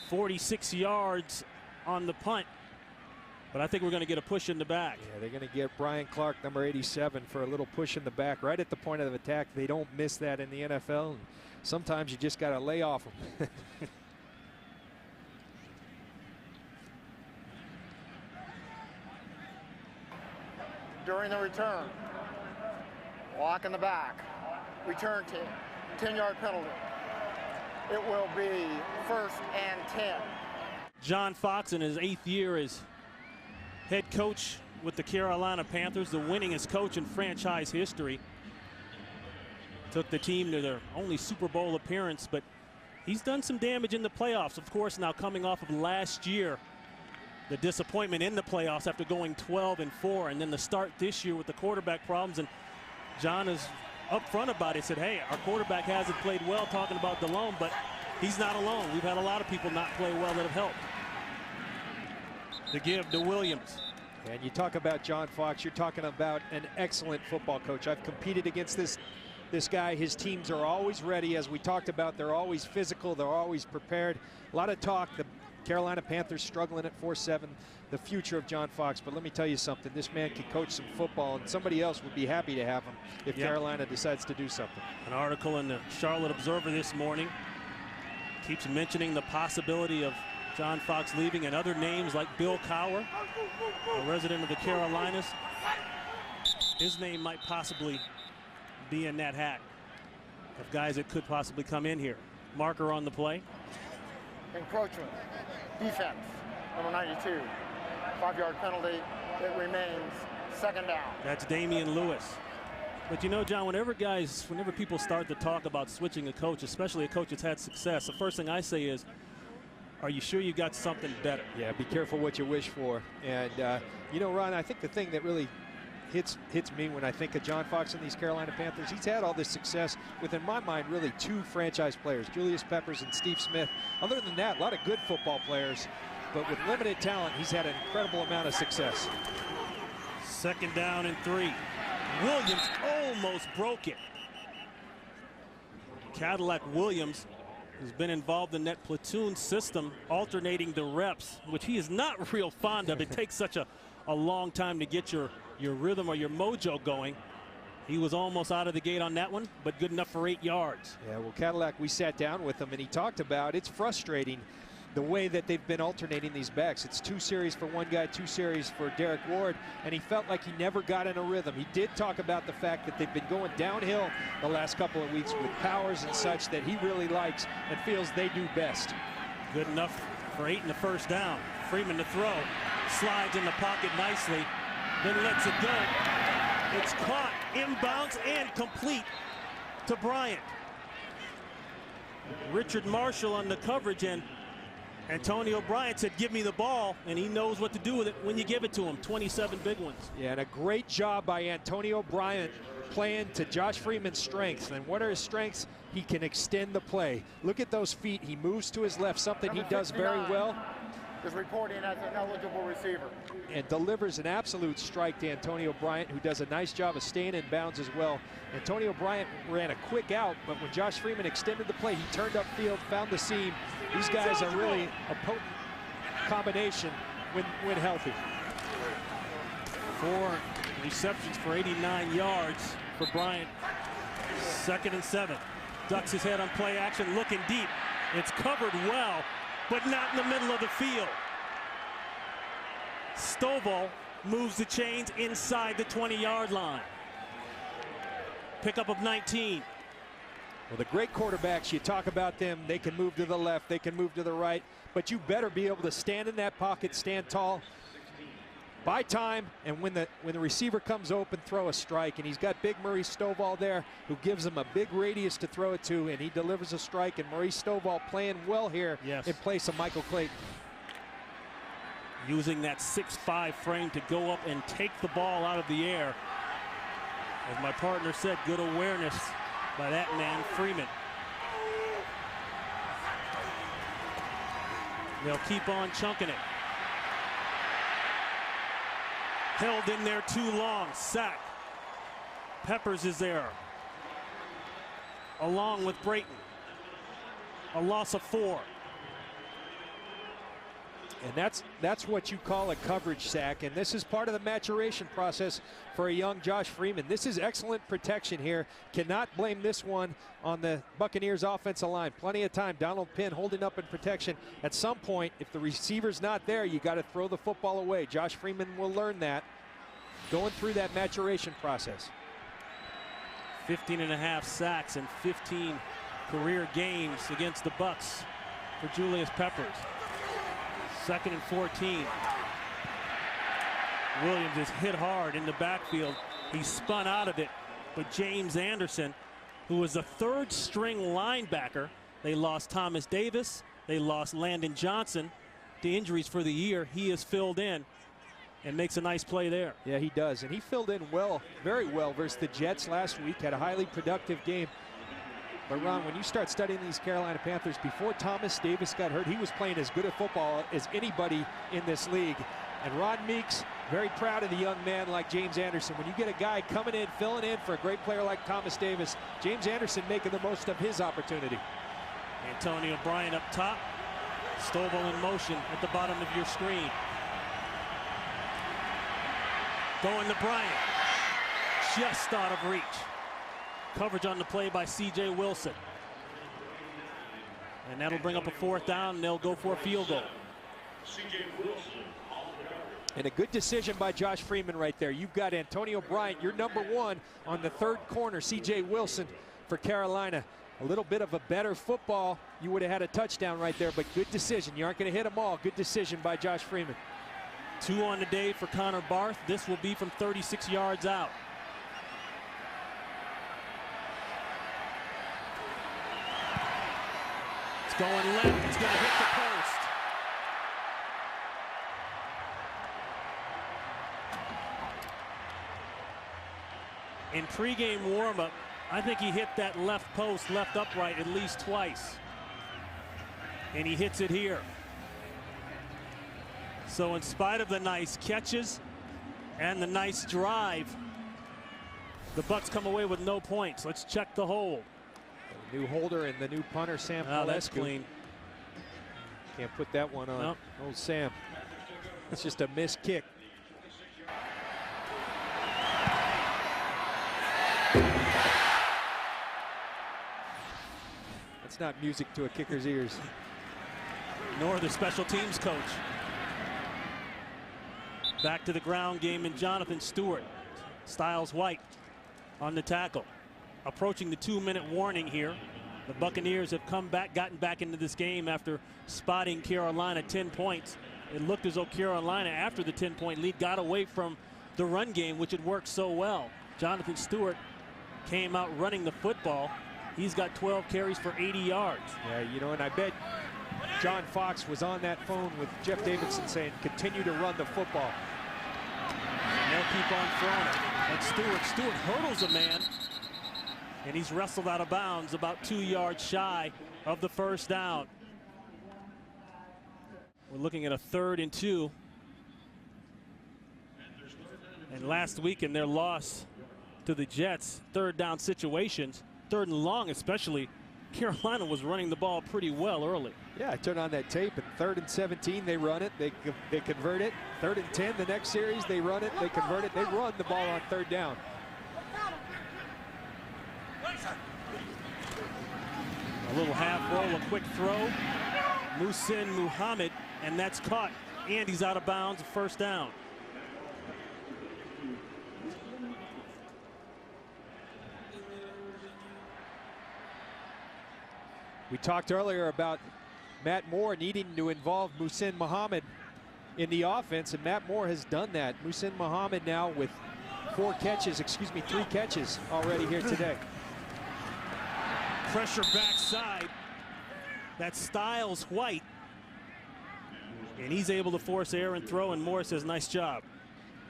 S1: 46 yards on the punt. But I think we're going to get a push in the back.
S2: Yeah, they're going to get Brian Clark, number 87, for a little push in the back right at the point of attack. They don't miss that in the NFL. And sometimes you just got to lay off them.
S3: During the return, block in the back, return team, 10-yard penalty. It will be 1st and 10.
S1: John Fox in his 8th year as head coach with the Carolina Panthers, the winningest coach in franchise history. Took the team to their only Super Bowl appearance, but he's done some damage in the playoffs. Of course, now coming off of last year, the disappointment in the playoffs after going 12-4, and then the start this year with the quarterback problems. And John is upfront about it. Said, hey, our quarterback hasn't played well, talking about Delhomme, but he's not alone. We've had a lot of people not play well that have helped. To give to Williams.
S2: And you talk about John Fox, you're talking about an excellent football coach. I've competed against this guy. His teams are always ready. As we talked about, they're always physical. They're always prepared. A lot of talk. The Carolina Panthers struggling at 4-7. The future of John Fox. But let me tell you something. This man can coach some football, and somebody else would be happy to have him if Carolina decides to do something.
S1: An article in the Charlotte Observer this morning keeps mentioning the possibility of John Fox leaving, and other names like Bill Cowher, a resident of the Carolinas. His name might possibly be in that hat of guys that could possibly come in here. Marker on the play.
S3: Encroachment. Defense, number 92. 5-yard penalty. It remains 2nd down.
S1: That's Damian Lewis. But you know, John, whenever people start to talk about switching a coach, especially a coach that's had success, the first thing I say is, are you sure you got something better?
S2: Yeah, be careful what you wish for. And, you know, Ron, I think the thing that really hits me when I think of John Fox and these Carolina Panthers, he's had all this success with, in my mind, really 2 franchise players, Julius Peppers and Steve Smith. Other than that, a lot of good football players, but with limited talent, he's had an incredible amount of success.
S1: 2nd down and 3. Williams almost broke it. Cadillac Williams has been involved in that platoon system, alternating the reps, which he is not real fond of. It takes such a long time to get your rhythm or your mojo going. He was almost out of the gate on that one, but good enough for 8 yards.
S2: Yeah, well, Cadillac, we sat down with him, and he talked about it's frustrating the way that they've been alternating these backs. It's 2 series for one guy, 2 series for Derek Ward, and he felt like he never got in a rhythm. He did talk about the fact that they've been going downhill the last couple of weeks with powers and such that he really likes and feels they do best.
S1: Good enough for 8 in the 1st down. Freeman to throw. Slides in the pocket nicely, then lets it go. It's caught, inbounds, and complete to Bryant. Richard Marshall on the coverage, and Antonio Bryant said, give me the ball, and he knows what to do with it when you give it to him. 27 big ones.
S2: Yeah, and a great job by Antonio Bryant playing to Josh Freeman's strengths. And what are his strengths? He can extend the play. Look at those feet. He moves to his left, something he does very well.
S3: Is reporting as an eligible receiver.
S2: And delivers an absolute strike to Antonio Bryant, who does a nice job of staying in bounds as well. Antonio Bryant ran a quick out, but when Josh Freeman extended the play, he turned upfield, found the seam. These guys are really a potent combination when healthy.
S1: 4 receptions for 89 yards for Bryant. 2nd and 7. Ducks his head on play action, looking deep. It's covered well, but not in the middle of the field. Stovall moves the chains inside the 20-yard line. Pickup of 19.
S2: Well, the great quarterbacks, you talk about them, they can move to the left, they can move to the right, but you better be able to stand in that pocket, stand tall, buy time, and when the receiver comes open, throw a strike. And he's got big Maurice Stovall there, who gives him a big radius to throw it to, and he delivers a strike. And Maurice Stovall playing well here in place of Michael Clayton.
S1: Using that 6'5" frame to go up and take the ball out of the air. As my partner said, good awareness by that man, Freeman. They'll keep on chunking it. Held in there too long. Sack. Peppers is there, along with Brayton. A loss of 4.
S2: And that's what you call a coverage sack, and this is part of the maturation process for a young Josh Freeman. This is excellent protection here. Cannot blame this one on the Buccaneers offensive line. Plenty of time. Donald Penn holding up in protection. At some point, if the receiver's not there, you got to throw the football away. Josh Freeman will learn that going through that maturation process.
S1: 15.5 sacks and 15 career games against the Bucks for Julius Peppers. 2nd and 14. Williams is hit hard in the backfield. He spun out of it, but James Anderson, who was a 3rd string linebacker, they lost Thomas Davis, they lost Landon Johnson to injuries for the year. He is filled in and makes a nice play there.
S2: Yeah, he does, and he filled in well, very well versus the Jets last week. Had a highly productive game. But Ron, when you start studying these Carolina Panthers, before Thomas Davis got hurt, he was playing as good a football as anybody in this league. And Ron Meeks, very proud of the young man like James Anderson. When you get a guy coming in, filling in for a great player like Thomas Davis, James Anderson making the most of his opportunity.
S1: Antonio Bryant up top. Stovall in motion at the bottom of your screen. Going to Bryant. Just out of reach. Coverage on the play by C.J. Wilson. And that'll bring up a 4th down, and they'll go for a field goal.
S2: And a good decision by Josh Freeman right there. You've got Antonio Bryant, your number 1 on the 3rd corner. C.J. Wilson for Carolina. A little bit of a better football. You would have had a touchdown right there, but good decision. You aren't going to hit them all. Good decision by Josh Freeman.
S1: 2 on the day for Connor Barth. This will be from 36 yards out. Going left, it's going to hit the post. In pregame warm-up, I think he hit that left post, left upright at least twice. And he hits it here. So in spite of the nice catches and the nice drive, the Bucks come away with no points. Let's check the hold.
S2: New holder and the new punter, Sam Palescu.
S1: That's clean.
S2: Can't put that one on.
S1: Nope.
S2: Old Sam. It's just a missed kick. That's not music to a kicker's ears.
S1: Nor the special teams coach. Back to the ground game, and Jonathan Stewart. Styles White on the tackle. Approaching the 2-minute warning here. The Buccaneers have come back, gotten back into this game after spotting Carolina 10 points it looked as though Carolina, after the 10-point lead, got away from the run game, which had worked so well. Jonathan Stewart came out running the football. He's got 12 carries for 80 yards.
S2: Yeah, you know, and I bet John Fox was on that phone with Jeff Davidson saying, continue to run the football.
S1: And they'll keep on throwing it. And Stewart hurdles a man, and he's wrestled out of bounds about 2 yards shy of the first down. We're looking at a 3rd and 2. And last week in their loss to the Jets, 3rd down situations, 3rd and long especially, Carolina was running the ball pretty well early.
S2: Yeah, I turned on that tape, and 3rd and 17, they run it, they convert it. 3rd and 10, the next series, they run it, they convert it. They run the ball on 3rd down.
S1: A little half roll, a quick throw. Muhsin Muhammad, and that's caught. And he's out of bounds, first down.
S2: We talked earlier about Matt Moore needing to involve Muhsin Muhammad in the offense, and Matt Moore has done that. Muhsin Muhammad now with 3 catches already here today.
S1: Pressure backside. That's Styles White. And he's able to force error and throw, and Moore says, nice job.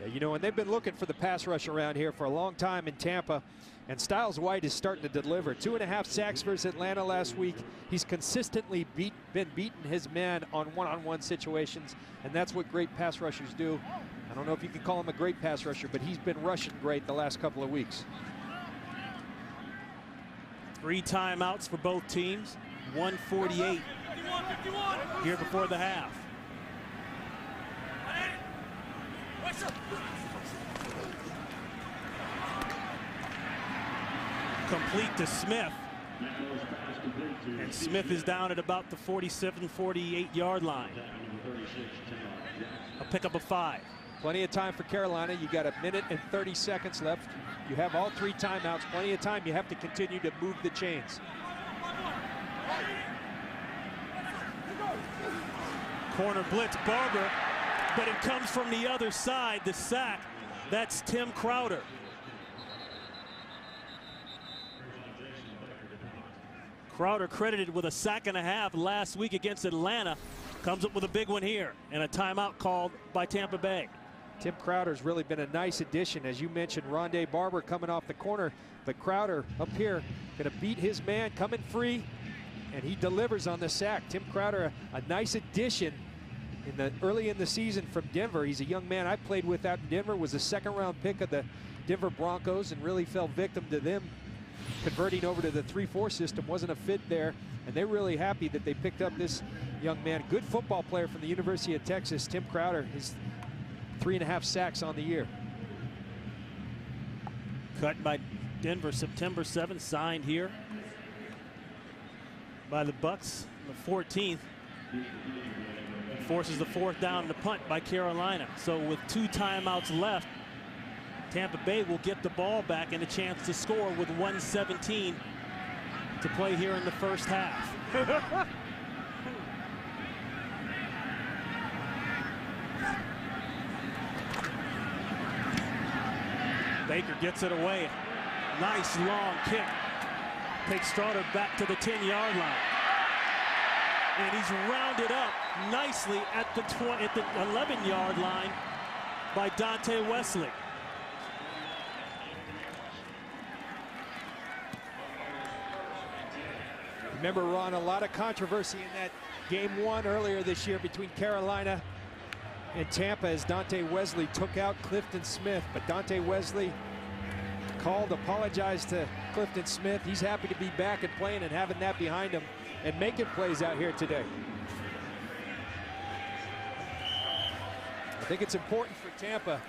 S2: Yeah, you know, and they've been looking for the pass rush around here for a long time in Tampa, and Styles White is starting to deliver. 2.5 sacks versus Atlanta last week. He's consistently been beating his man on one-on-one situations, and that's what great pass rushers do. I don't know if you can call him a great pass rusher, but he's been rushing great the last couple of weeks.
S1: 3 timeouts for both teams. 1:48 here before the half. Complete to Smith. And Smith is down at about the 47, 48-yard line. A pickup of 5.
S2: Plenty of time for Carolina. You got 1 minute and 30 seconds left. You have all 3 timeouts. Plenty of time. You have to continue to move the chains.
S1: Corner blitz, Barber, but it comes from the other side, the sack. That's Tim Crowder. Crowder credited with a 1.5 sacks last week against Atlanta. Comes up with a big one here, and a timeout called by Tampa Bay.
S2: Tim Crowder's really been a nice addition. As you mentioned, Rondé Barber coming off the corner, but Crowder up here gonna beat his man, coming free, and he delivers on the sack. Tim Crowder, a nice addition early in the season from Denver. He's a young man I played with out in Denver, was a 2nd-round pick of the Denver Broncos, and really fell victim to them converting over to the 3-4 system. Wasn't a fit there, and they're really happy that they picked up this young man. Good football player from the University of Texas, Tim Crowder. His 3.5 sacks on the year.
S1: Cut by Denver September 7th, signed here by the Bucks, the 14th. Forces the 4th down and the punt by Carolina. So with 2 timeouts left, Tampa Bay will get the ball back and a chance to score with 1:17 to play here in the first half. Baker gets it away. Nice long kick. Takes Stroder back to the 10-yard line. And he's rounded up nicely at the 11-yard line by Dante Wesley.
S2: Remember, Ron, a lot of controversy in that game 1 earlier this year between Carolina and Tampa as Dante Wesley took out Clifton Smith. But Dante Wesley apologized to Clifton Smith. He's happy to be back and playing and having that behind him and making plays out here today. I think it's important for Tampa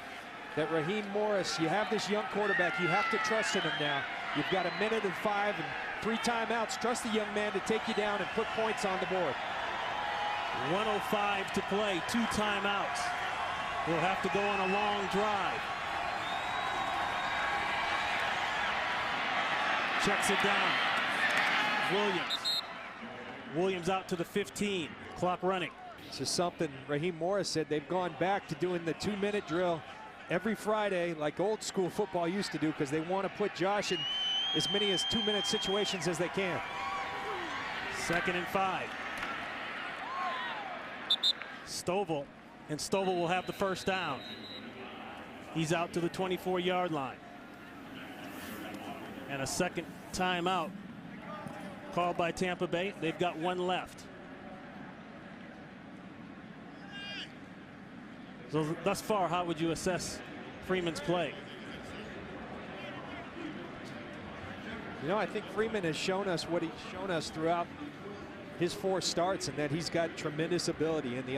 S2: that Raheem Morris, you have this young quarterback, you have to trust in him now. You've got 1 minute and 5 and 3 timeouts. Trust the young man to take you down and put points on the board.
S1: 1:05 to play, 2 timeouts. We'll have to go on a long drive. Checks it down. Williams out to the 15. Clock running.
S2: This is something Raheem Morris said. They've gone back to doing the 2-minute drill every Friday like old school football used to do, because they want to put Josh in as many as 2-minute situations as they can.
S1: 2nd and 5. Stovall, and Stovall will have the first down. He's out to the 24-yard line. And a second timeout called by Tampa Bay. They've got one left. So thus far, how would you assess Freeman's play?
S2: You know, I think Freeman has shown us what he's shown us throughout his 4 starts, and that he's got tremendous ability and the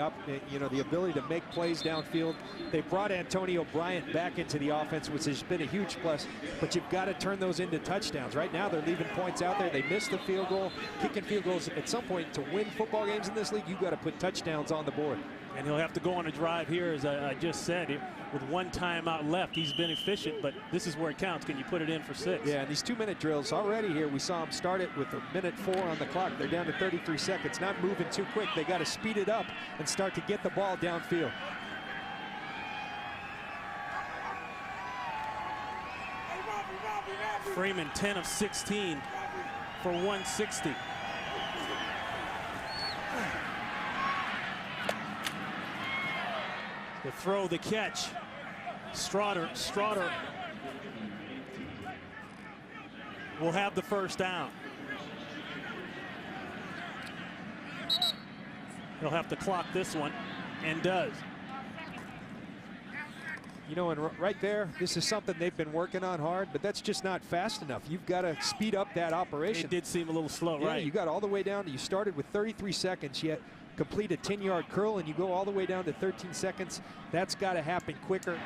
S2: ability to make plays downfield. They brought Antonio Bryant back into the offense, which has been a huge plus, but you've got to turn those into touchdowns. Right now they're leaving points out there. They missed the field goal. Kicking field goals at some point, to win football games in this league, you've got to put touchdowns on the board.
S1: And he'll have to go on a drive here, as I just said. With 1 timeout left, he's been efficient, but this is where it counts. Can you put it in for 6?
S2: Yeah, and these 2-minute drills already here, we saw them start it with 1:04 on the clock. They're down to 33 seconds, not moving too quick. They got to speed it up and start to get the ball downfield.
S1: Freeman 10 of 16 for 160. The throw, the catch. Straughter will have the first down. He'll have to clock this one, and does.
S2: You know, and right there, this is something they've been working on hard, but that's just not fast enough. You've got to speed up that operation.
S1: It did seem a little slow,
S2: yeah,
S1: right?
S2: You got all the way down. You started with 33 seconds, yet complete a 10-yard curl, and you go all the way down to 13 seconds. That's got to happen quicker.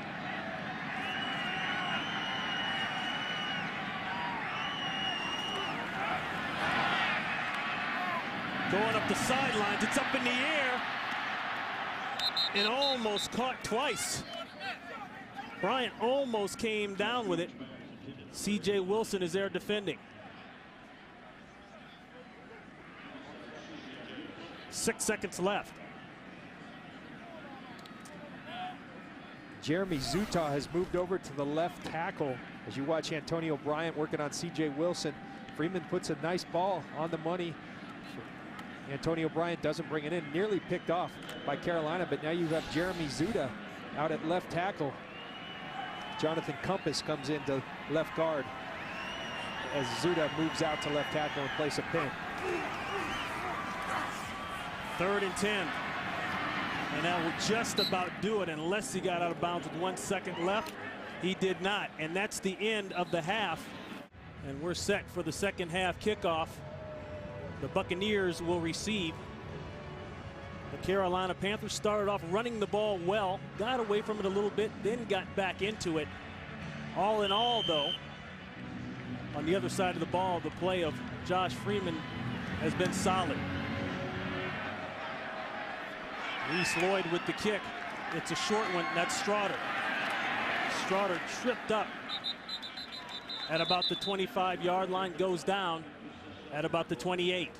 S1: Going up the sidelines, it's up in the air, and almost caught twice. Bryant almost came down with it. C.J. Wilson is there defending. 6 seconds left.
S2: Jeremy Zutah has moved over to the left tackle. As you watch Antonio Bryant working on C.J. Wilson, Freeman puts a nice ball on the money. Antonio Bryant doesn't bring it in. Nearly picked off by Carolina, but now you have Jeremy Zutah out at left tackle. Jonathan Compass comes into left guard as Zutah moves out to left tackle in place of Penn.
S1: 3rd and 10. And that will just about do it, unless he got out of bounds with 1 second left. He did not, and that's the end of the half. And we're set for the second half kickoff. The Buccaneers will receive. The Carolina Panthers started off running the ball well, got away from it a little bit, then got back into it. All in all, though, on the other side of the ball, the play of Josh Freeman has been solid. Reese Lloyd with the kick. It's a short one. That's Straughter. Straughter tripped up at about the 25-yard line, goes down at about the 28.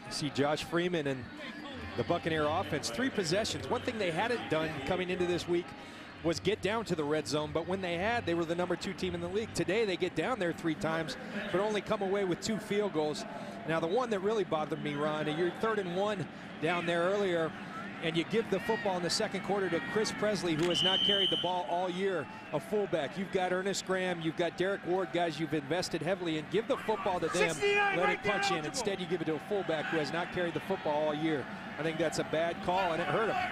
S2: You see Josh Freeman and the Buccaneer offense, 3 possessions. One thing they hadn't done coming into this week was get down to the red zone, but when they had, they were the #2 team in the league. Today they get down there 3 times, but only come away with 2 field goals. Now the one that really bothered me, Ron, you're 3rd and 1 down there earlier, and you give the football in the second quarter to Chris Presley, who has not carried the ball all year, a fullback. You've got Ernest Graham, you've got Derek Ward, guys you've invested heavily in. Give the football to them, let it punch in. Instead, you give it to a fullback who has not carried the football all year. I think that's a bad call, and it hurt him.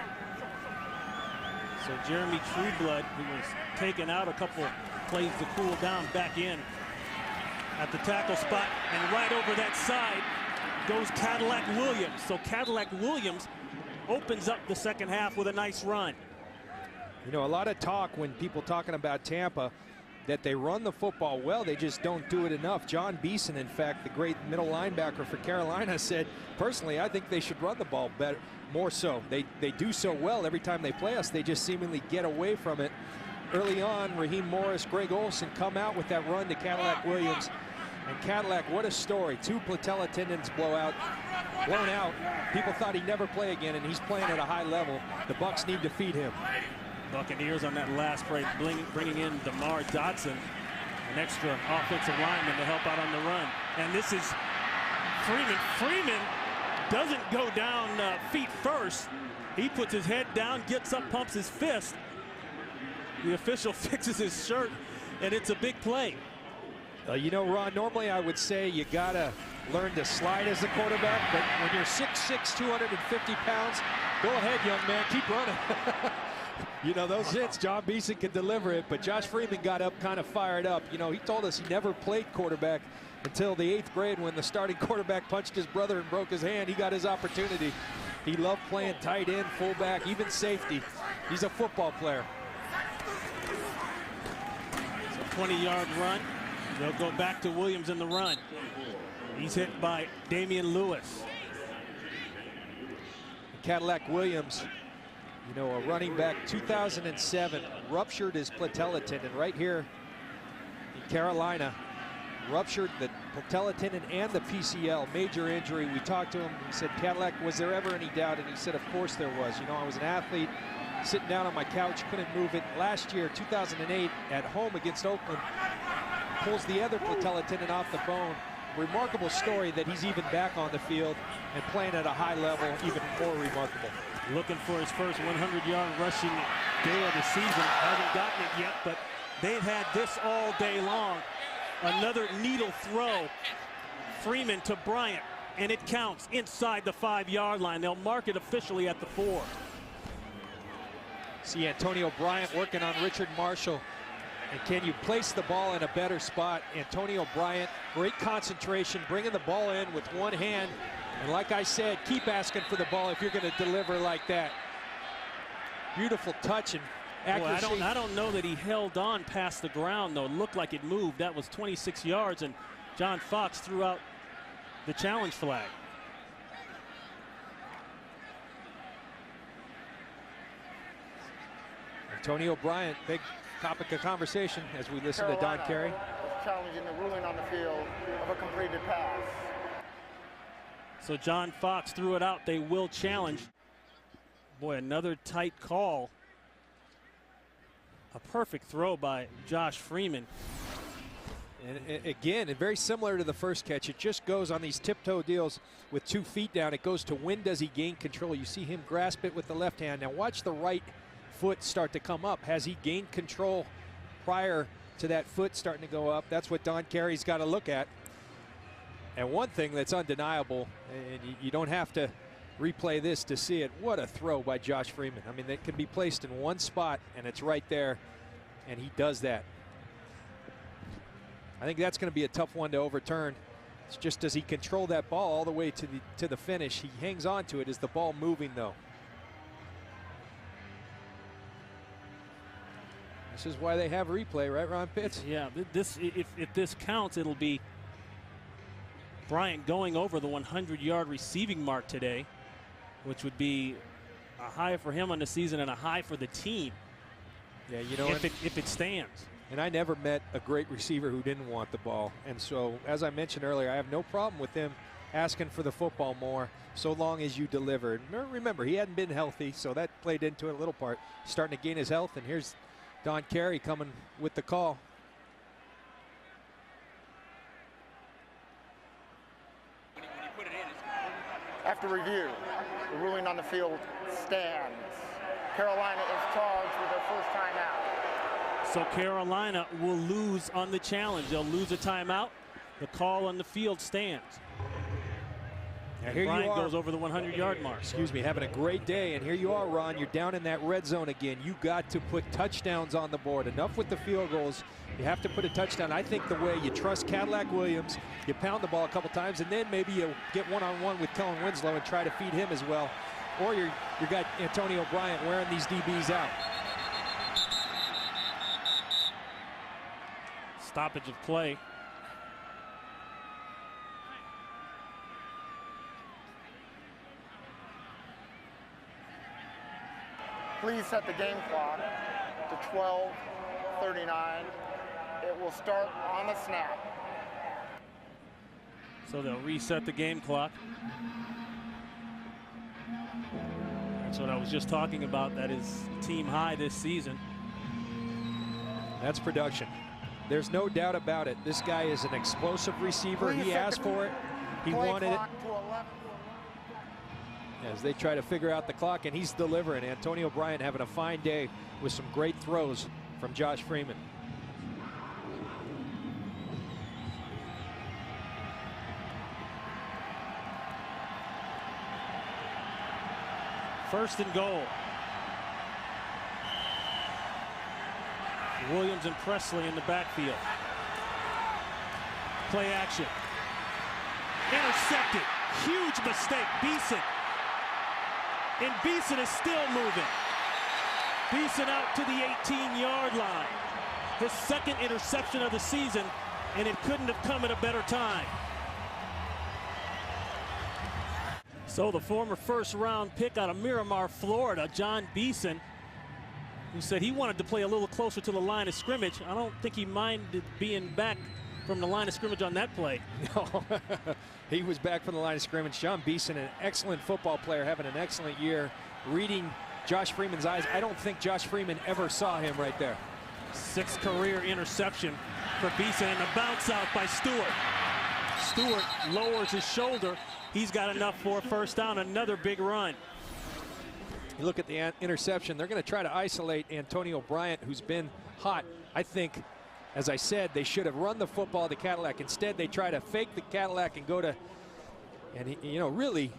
S1: So Jeremy Trueblood, who was taken out a couple plays to cool down, back in at the tackle spot, and right over that side goes Cadillac Williams. So Cadillac Williams opens up the second half with a nice run.
S2: You know, a lot of talk when people talking about Tampa that they run the football well, they just don't do it enough. John Beeson, in fact, the great middle linebacker for Carolina, said, personally, I think they should run the ball better, more so. They do so well every time they play us. They just seemingly get away from it. Early on, Raheem Morris, Greg Olsen come out with that run to Cadillac Williams. And Cadillac, what a story. 2 patella tendons blown out. People thought he'd never play again, and he's playing at a high level. The Bucs need to feed him.
S1: Buccaneers on that last play bringing in DeMar Dotson, an extra offensive lineman to help out on the run. And this is Freeman. Freeman doesn't go down feet first. He puts his head down, gets up, pumps his fist. The official fixes his shirt, and it's a big play.
S2: You know, Ron, normally I would say you got to learn to slide as a quarterback, but when you're 6'6", 250 pounds, go ahead, young man, keep running. You know, those hits, John Beeson can deliver it, but Josh Freeman got up kind of fired up. You know, he told us he never played quarterback until the 8th grade when the starting quarterback punched his brother and broke his hand. He got his opportunity. He loved playing tight end, fullback, even safety. He's a football player.
S1: It's a 20-yard run. They'll go back to Williams in the run. He's hit by Damian Lewis.
S2: Cadillac Williams, you know, a running back, 2007, ruptured his patella tendon right here in Carolina. Ruptured the patella tendon and the PCL, major injury. We talked to him. He said, Cadillac, was there ever any doubt? And he said, of course there was. You know, I was an athlete sitting down on my couch, couldn't move it. Last year, 2008, at home against Oakland, pulls the other patella tendon off the bone. Remarkable story that he's even back on the field and playing at a high level, even more remarkable.
S1: Looking for his first 100-yard rushing day of the season. Hasn't gotten it yet, but they've had this all day long. Another needle throw. Freeman to Bryant, and it counts inside the 5-yard line. They'll mark it officially at the 4.
S2: See Antonio Bryant working on Richard Marshall. And can you place the ball in a better spot? Antonio Bryant, great concentration, bringing the ball in with one hand. And like I said, keep asking for the ball if you're going to deliver like that. Beautiful touch and accuracy.
S1: Boy, I don't know that he held on past the ground, though. It looked like it moved. That was 26 yards, and John Fox threw out the challenge flag.
S2: Antonio Bryant, big topic of conversation as we listen to Don Carey.
S3: Challenging the ruling on the field of a completed pass.
S1: So John Fox threw it out. They will challenge. Boy, another tight call. A perfect throw by Josh Freeman.
S2: And again, very similar to the first catch. It just goes on these tiptoe deals with 2 feet down. It goes to when does he gain control. You see him grasp it with the left hand. Now watch the right foot start to come up. Has he gained control prior to that foot starting to go up? That's what Don Carey's got to look at. And one thing that's undeniable, and you don't have to replay this to see it, what a throw by Josh Freeman. I mean, it can be placed in one spot and it's right there, and he does that. I think that's going to be a tough one to overturn. It's just, does he control that ball all the way to the finish? He hangs on to it. Is the ball moving though? This is why they have replay, right, Ron Pitts?
S1: Yeah, if this counts, it'll be Bryant going over the 100-yard receiving mark today, which would be a high for him on the season and a high for the team.
S2: Yeah, you know,
S1: if it stands.
S2: And I never met a great receiver who didn't want the ball. And so, as I mentioned earlier, I have no problem with him asking for the football more, so long as you deliver. Remember, he hadn't been healthy, so that played into it a little part. Starting to gain his health, and here's Don Carey coming with the call.
S3: After review, the ruling on the field stands. Carolina is charged with their first timeout.
S1: So Carolina will lose on the challenge. They'll lose a timeout. The call on the field stands. And
S2: here
S1: Bryant
S2: you are,
S1: goes over the 100-yard mark.
S2: Excuse me, having a great day, and here you are, Ron. You're down in that red zone again. You got to put touchdowns on the board. Enough with the field goals. You have to put a touchdown. I think the way you trust Cadillac Williams, you pound the ball a couple times, and then maybe you get one-on-one with Kellen Winslow and try to feed him as well. Or you got Antonio Bryant wearing these DBs out.
S1: Stoppage of play.
S3: Please set the game clock to 12:39. It will start on the snap.
S1: So they'll reset the game clock. That's what I was just talking about. That is team high this season.
S2: That's production. There's no doubt about it. This guy is an explosive receiver. He asked for it. He wanted it. As they try to figure out the clock, and he's delivering. Antonio Bryant having a fine day with some great throws from Josh Freeman.
S1: First and goal. Williams and Presley in the backfield. Play action. Intercepted. Huge mistake. Beeson. And Beeson is still moving. Beeson out to the 18-yard line. His second interception of the season, and it couldn't have come at a better time. So the former first-round pick out of Miramar, Florida, John Beeson, who said he wanted to play a little closer to the line of scrimmage. I don't think he minded being back from the line of scrimmage on that play.
S2: No, he was back from the line of scrimmage. John Beeson, an excellent football player, having an excellent year, reading Josh Freeman's eyes. I don't think Josh Freeman ever saw him right there.
S1: 6th career interception for Beeson, and a bounce out by Stewart. Stewart lowers his shoulder. He's got enough for a first down. Another big run.
S2: You look at the interception. They're going to try to isolate Antonio Bryant, who's been hot. I think, as I said, they should have run the football to Cadillac. Instead, they try to fake the Cadillac and go to, and you know, really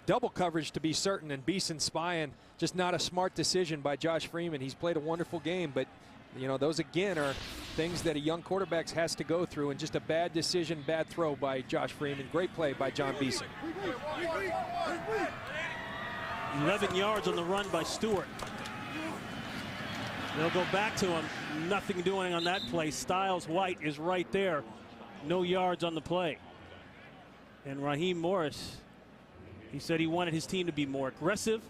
S2: double coverage to be certain. And Beeson spying, just not a smart decision by Josh Freeman. He's played a wonderful game, but you know, those again are things that a young quarterback has to go through, and just a bad decision, bad throw by Josh Freeman. Great play by John Beeson.
S1: 11 yards on the run by Stewart. They'll go back to him. Nothing doing on that play. Styles White is right there. No yards on the play. And Raheem Morris, he said he wanted his team to be more aggressive,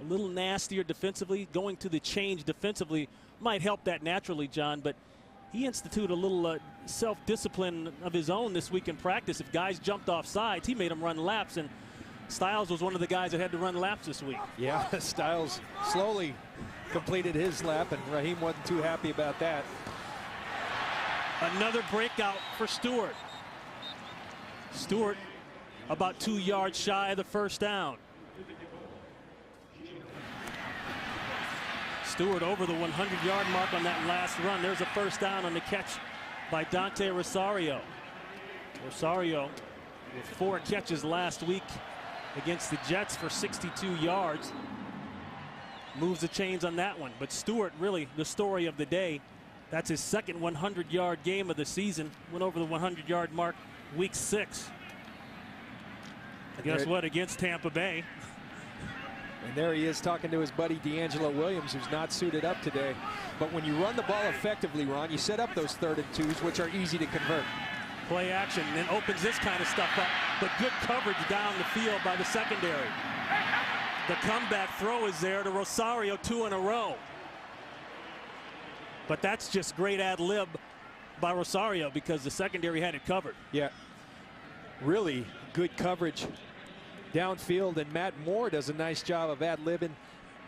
S1: a little nastier defensively. Going to the change defensively might help that naturally, John, but he instituted a little self-discipline of his own this week in practice. If guys jumped off sides, he made them run laps, and Styles was one of the guys that had to run laps this week.
S2: Yeah, Styles slowly completed his lap, and Raheem wasn't too happy about that.
S1: Another breakout for Stewart. Stewart about 2 yards shy of the first down. Stewart over the 100-yard mark on that last run. There's a first down on the catch by Dante Rosario. Rosario with 4 catches last week against the Jets for 62 yards. Moves the chains on that one. But Stewart, really the story of the day. That's his second 100-yard game of the season. Went over the 100-yard mark week 6. Guess what? Against Tampa Bay.
S2: And there he is talking to his buddy D'Angelo Williams, who's not suited up today. But when you run the ball effectively, Ron, you set up those 3rd and 2s, which are easy to convert.
S1: Play action, and then opens this kind of stuff up. But good coverage down the field by the secondary. The comeback throw is there to Rosario, 2 in a row. But that's just great ad lib by Rosario because the secondary had it covered.
S2: Yeah, really good coverage downfield, and Matt Moore does a nice job of ad-libbing,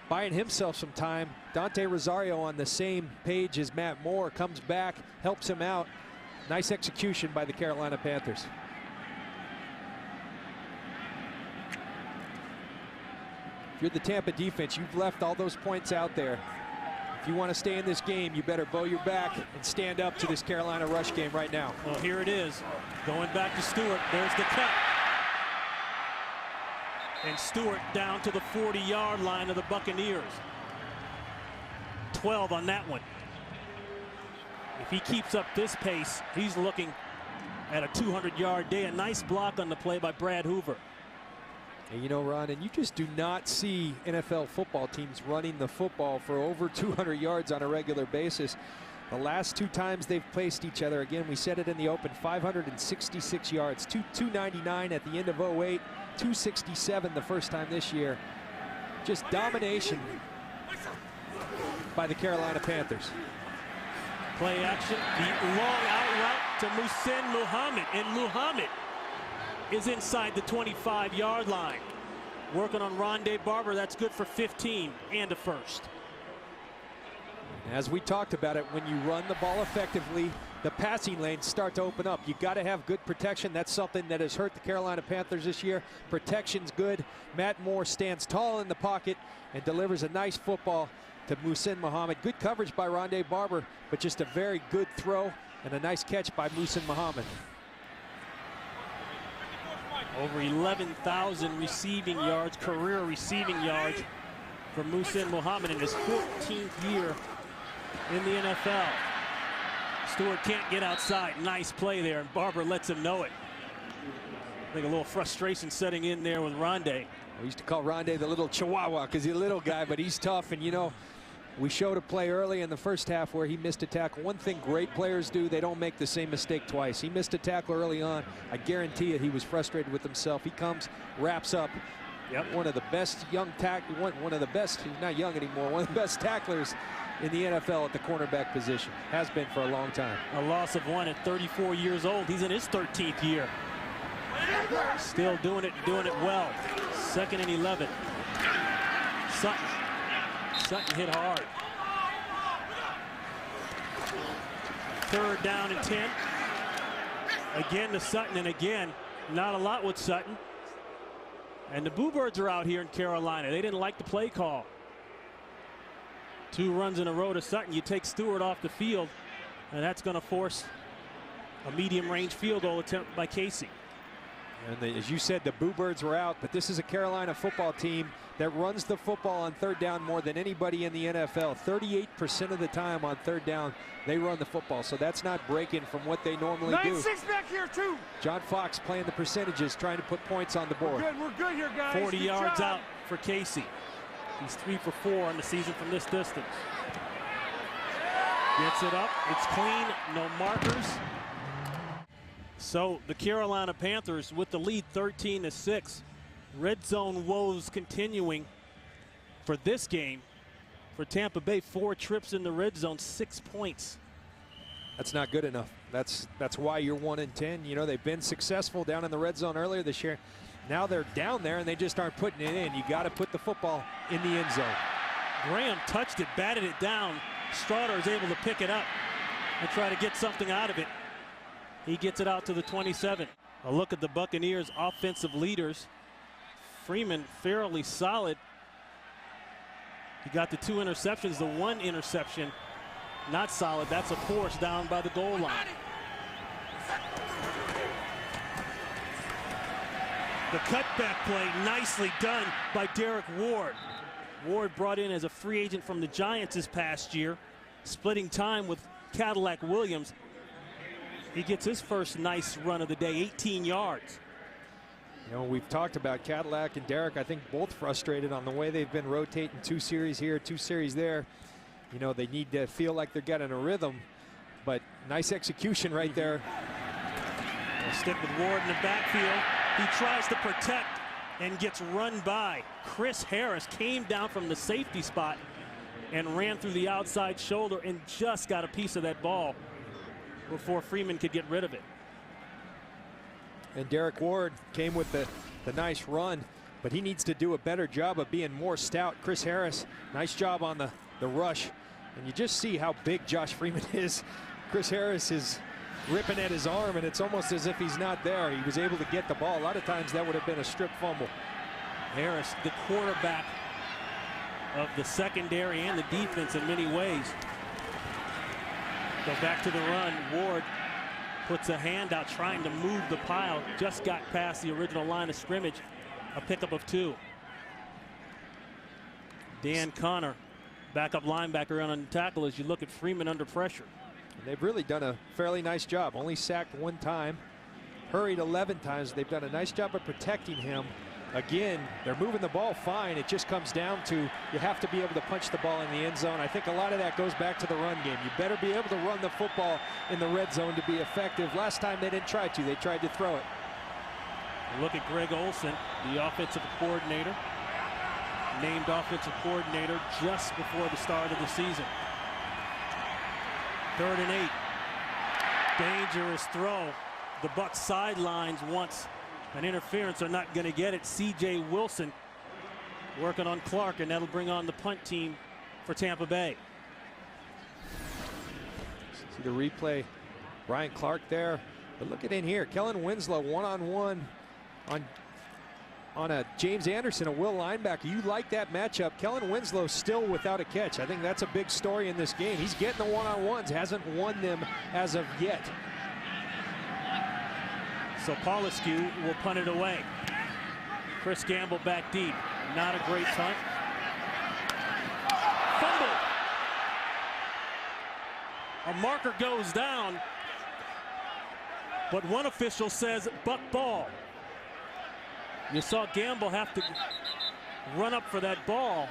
S2: buying himself some time. Dante Rosario on the same page as Matt Moore, comes back, helps him out. Nice execution by the Carolina Panthers. If you're the Tampa defense, you've left all those points out there. If you want to stay in this game, you better bow your back and stand up to this Carolina rush game right now.
S1: Well, here it is. Going back to Stewart. There's the cut. And Stewart down to the 40-yard line of the Buccaneers. 12 on that one. If he keeps up this pace, he's looking at a 200-yard day. A nice block on the play by Brad Hoover.
S2: And you know, Ron, and you just do not see NFL football teams running the football for over 200 yards on a regular basis. The last 2 times they've placed each other, again, we said it in the open, 566 yards, 299 at the end of 08. 267 the first time this year. Just domination by the Carolina Panthers.
S1: Play action, the long out route to Muhsin Muhammad, and Muhammad is inside the 25-yard line. Working on Rondé Barber. That's good for 15 and a first.
S2: As we talked about it, when you run the ball effectively, the passing lanes start to open up. You got to have good protection. That's something that has hurt the Carolina Panthers this year. Protection's good. Matt Moore stands tall in the pocket and delivers a nice football to Muhsin Muhammad. Good coverage by Rondé Barber, but just a very good throw and a nice catch by Muhsin Muhammad.
S1: Over 11,000 receiving yards, career receiving yards for Muhsin Muhammad in his 14th year in the NFL. Stewart can't get outside. Nice play there, and Barber lets him know it. I think a little frustration setting in there with Rondé.
S2: We used to call Rondé the little chihuahua because he's a little guy, but he's tough. And, you know, we showed a play early in the first half where he missed a tackle. One thing great players do, they don't make the same mistake twice. He missed a tackle early on. I guarantee you he was frustrated with himself. He comes, wraps up.
S1: Yep.
S2: One of the best young one of the best, he's not young anymore, one of the best tacklers in the NFL at the cornerback position. Has been for a long time.
S1: A loss of one at 34 years old. He's in his 13th year. Still doing it well. 2nd and 11. Sutton hit hard. 3rd down and 10. Again to Sutton, and again, not a lot with Sutton. And the Bluebirds are out here in Carolina. They didn't like the play call. 2 runs in a row to Sutton. You take Stewart off the field, and that's going to force a medium-range field goal attempt by Casey.
S2: And as you said, the Bluebirds were out, but this is a Carolina football team that runs the football on 3rd down more than anybody in the NFL. 38% of the time on 3rd down, they run the football, so that's not breaking from what they normally do.
S4: 9-6 back here, too.
S2: John Fox playing the percentages, trying to put points on the board.
S4: We're good here, guys.
S1: 40
S4: Good
S1: yards
S4: job.
S1: out for Casey. He's 3 for 4 on the season from this distance. Gets it up. It's clean. No markers. So the Carolina Panthers with the lead 13-6. Red zone woes continuing for this game. For Tampa Bay, 4 trips in the red zone, 6 points.
S2: That's not good enough. That's why you're 1-10. You know, they've been successful down in the red zone earlier this year. Now they're down there and they just aren't putting it in. You got to put the football in the end zone.
S1: Graham touched it, batted it down. Straughter is able to pick it up and try to get something out of it. He gets it out to the 27. A look at the Buccaneers offensive leaders. Freeman fairly solid. He got the 2 interceptions, the 1 interception not solid. That's a force down by the goal line. The cutback play nicely done by Derek Ward. Ward brought in as a free agent from the Giants this past year, splitting time with Cadillac Williams. He gets his first nice run of the day, 18 yards.
S2: You know, we've talked about Cadillac and Derek, I think both frustrated on the way they've been rotating 2 series here, 2 series there. You know, they need to feel like they're getting a rhythm, but nice execution right there.
S1: They'll stick with Ward in the backfield. He tries to protect and gets run by. Chris Harris came down from the safety spot and ran through the outside shoulder and just got a piece of that ball before Freeman could get rid of it.
S2: And Derek Ward came with the nice run, but he needs to do a better job of being more stout. Chris Harris, nice job on the rush. And you just see how big Josh Freeman is. Chris Harris is ripping at his arm, and it's almost as if he's not there. He was able to get the ball. A lot of times that would have been a strip fumble.
S1: Harris, the quarterback of the secondary and the defense in many ways. Go back to the run. Ward puts a hand out trying to move the pile. Just got past the original line of scrimmage. A pickup of 2. Dan Connor, backup linebacker on the tackle as you look at Freeman under pressure.
S2: And they've really done a fairly nice job. Only sacked 1 time, hurried 11 times. They've done a nice job of protecting him. Again, they're moving the ball fine. It just comes down to you have to be able to punch the ball in the end zone. I think a lot of that goes back to the run game. You better be able to run the football in the red zone to be effective. Last time they didn't try to. They tried to throw it.
S1: Look at Greg Olson, the offensive coordinator. Named offensive coordinator just before the start of the season. 3rd and 8. Dangerous throw. The Bucs sidelines once An interference, they're not going to get it. C.J. Wilson working on Clark, and that'll bring on the punt team for Tampa Bay.
S2: See the replay. Ryan Clark there. But look at in here. Kellen Winslow one-on-one on a James Anderson, a Will linebacker. You like that matchup. Kellen Winslow still without a catch. I think that's a big story in this game. He's getting the one-on-ones, hasn't won them as of yet.
S1: So Pauluscu will punt it away. Chris Gamble back deep. Not a great punt. Fumble. A marker goes down, but one official says buck ball. You saw Gamble have to run up for that ball.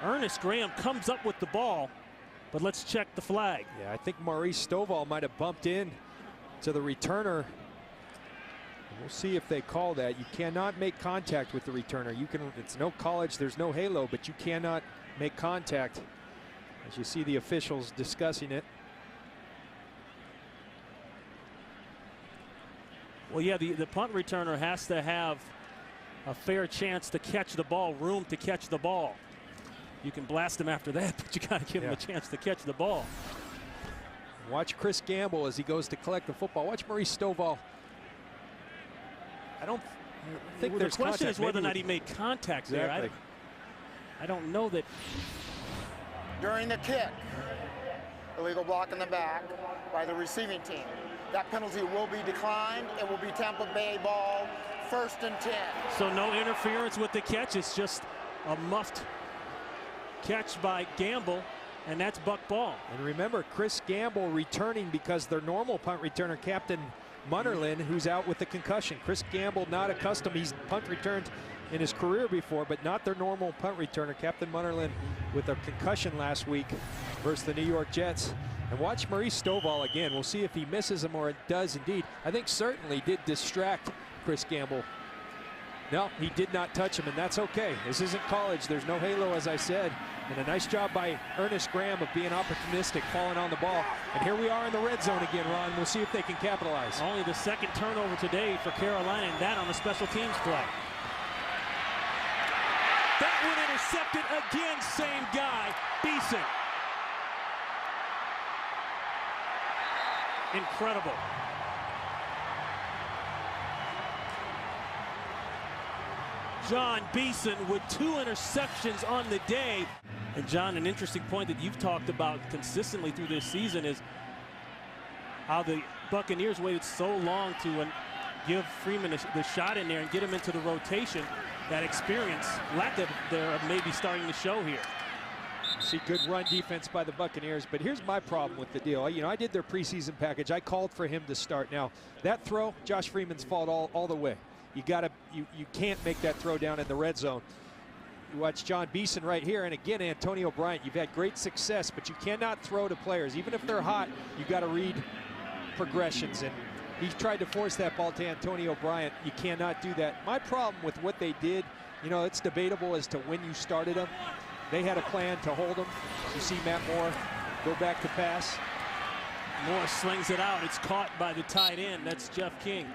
S1: Ernest Graham comes up with the ball, but let's check the flag.
S2: Yeah, I think Maurice Stovall might have bumped in to the returner. We'll see if they call that. You cannot make contact with the returner. You can, it's no college, there's no halo, but you cannot make contact. As you see the officials discussing it.
S1: Well, yeah, the punt returner has to have a fair chance to catch the ball, room to catch the ball. You can blast him after that, but you got to give him a chance to catch the ball.
S2: Watch Chris Gamble as he goes to collect the football. Watch Maurice Stovall. I don't think there's
S1: the question
S2: contact.
S1: is whether or not he made contact there. I don't know that.
S3: During the kick, illegal block in the back by the receiving team. That penalty will be declined. It will be Tampa Bay ball, 1st and 10.
S1: So no interference with the catch. It's just a muffed catch by Gamble, and that's buck ball.
S2: And remember, Chris Gamble returning because their normal punt returner, Captain Munnerlyn, who's out with the concussion. Chris Gamble not accustomed. He's punt returned in his career before, but not their normal punt returner. Captain Munnerlyn with a concussion last week versus the New York Jets. And watch Maurice Stovall again. We'll see if he misses him or it does indeed. I think certainly did distract Chris Gamble. No, he did not touch him, and that's okay. This isn't college. There's no halo, as I said. And a nice job by Ernest Graham of being opportunistic, falling on the ball. And here we are in the red zone again, Ron. We'll see if they can capitalize.
S1: Only the 2nd turnover today for Carolina, and that on the special teams play. That one intercepted again, same guy, Beeson. Incredible. John Beeson with 2 interceptions on the day. And John, an interesting point that you've talked about consistently through this season is how the Buccaneers waited so long to give Freeman the shot in there and get him into the rotation. That experience, lack of there, may be starting to show here.
S2: See good run defense by the Buccaneers, but here's my problem with the deal. You know, I did their preseason package. I called for him to start. Now, that throw, Josh Freeman's fault all the way. You can't make that throw down in the red zone. You watch John Beeson right here, and again, Antonio Bryant, you've had great success, but you cannot throw to players. Even if they're hot, you got to read progressions, and he tried to force that ball to Antonio Bryant. You cannot do that. My problem with what they did, you know, it's debatable as to when you started them. They had a plan to hold them. You see Matt Moore go back to pass.
S1: Moore slings it out. It's caught by the tight end. That's Jeff King.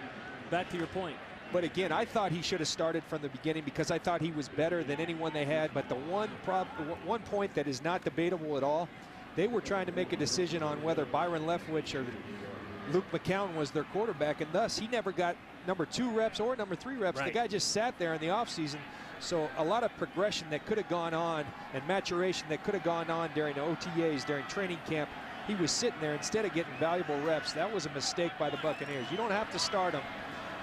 S1: Back to your point.
S2: But again, I thought he should have started from the beginning because I thought he was better than anyone they had. But the one point that is not debatable at all, they were trying to make a decision on whether Byron Leftwich or Luke McCown was their quarterback, and thus he never got number 2 reps or number 3 reps.
S1: Right.
S2: The guy just sat there in the offseason. So a lot of progression that could have gone on and maturation that could have gone on during the OTAs, during training camp. He was sitting there instead of getting valuable reps. That was a mistake by the Buccaneers. You don't have to start him,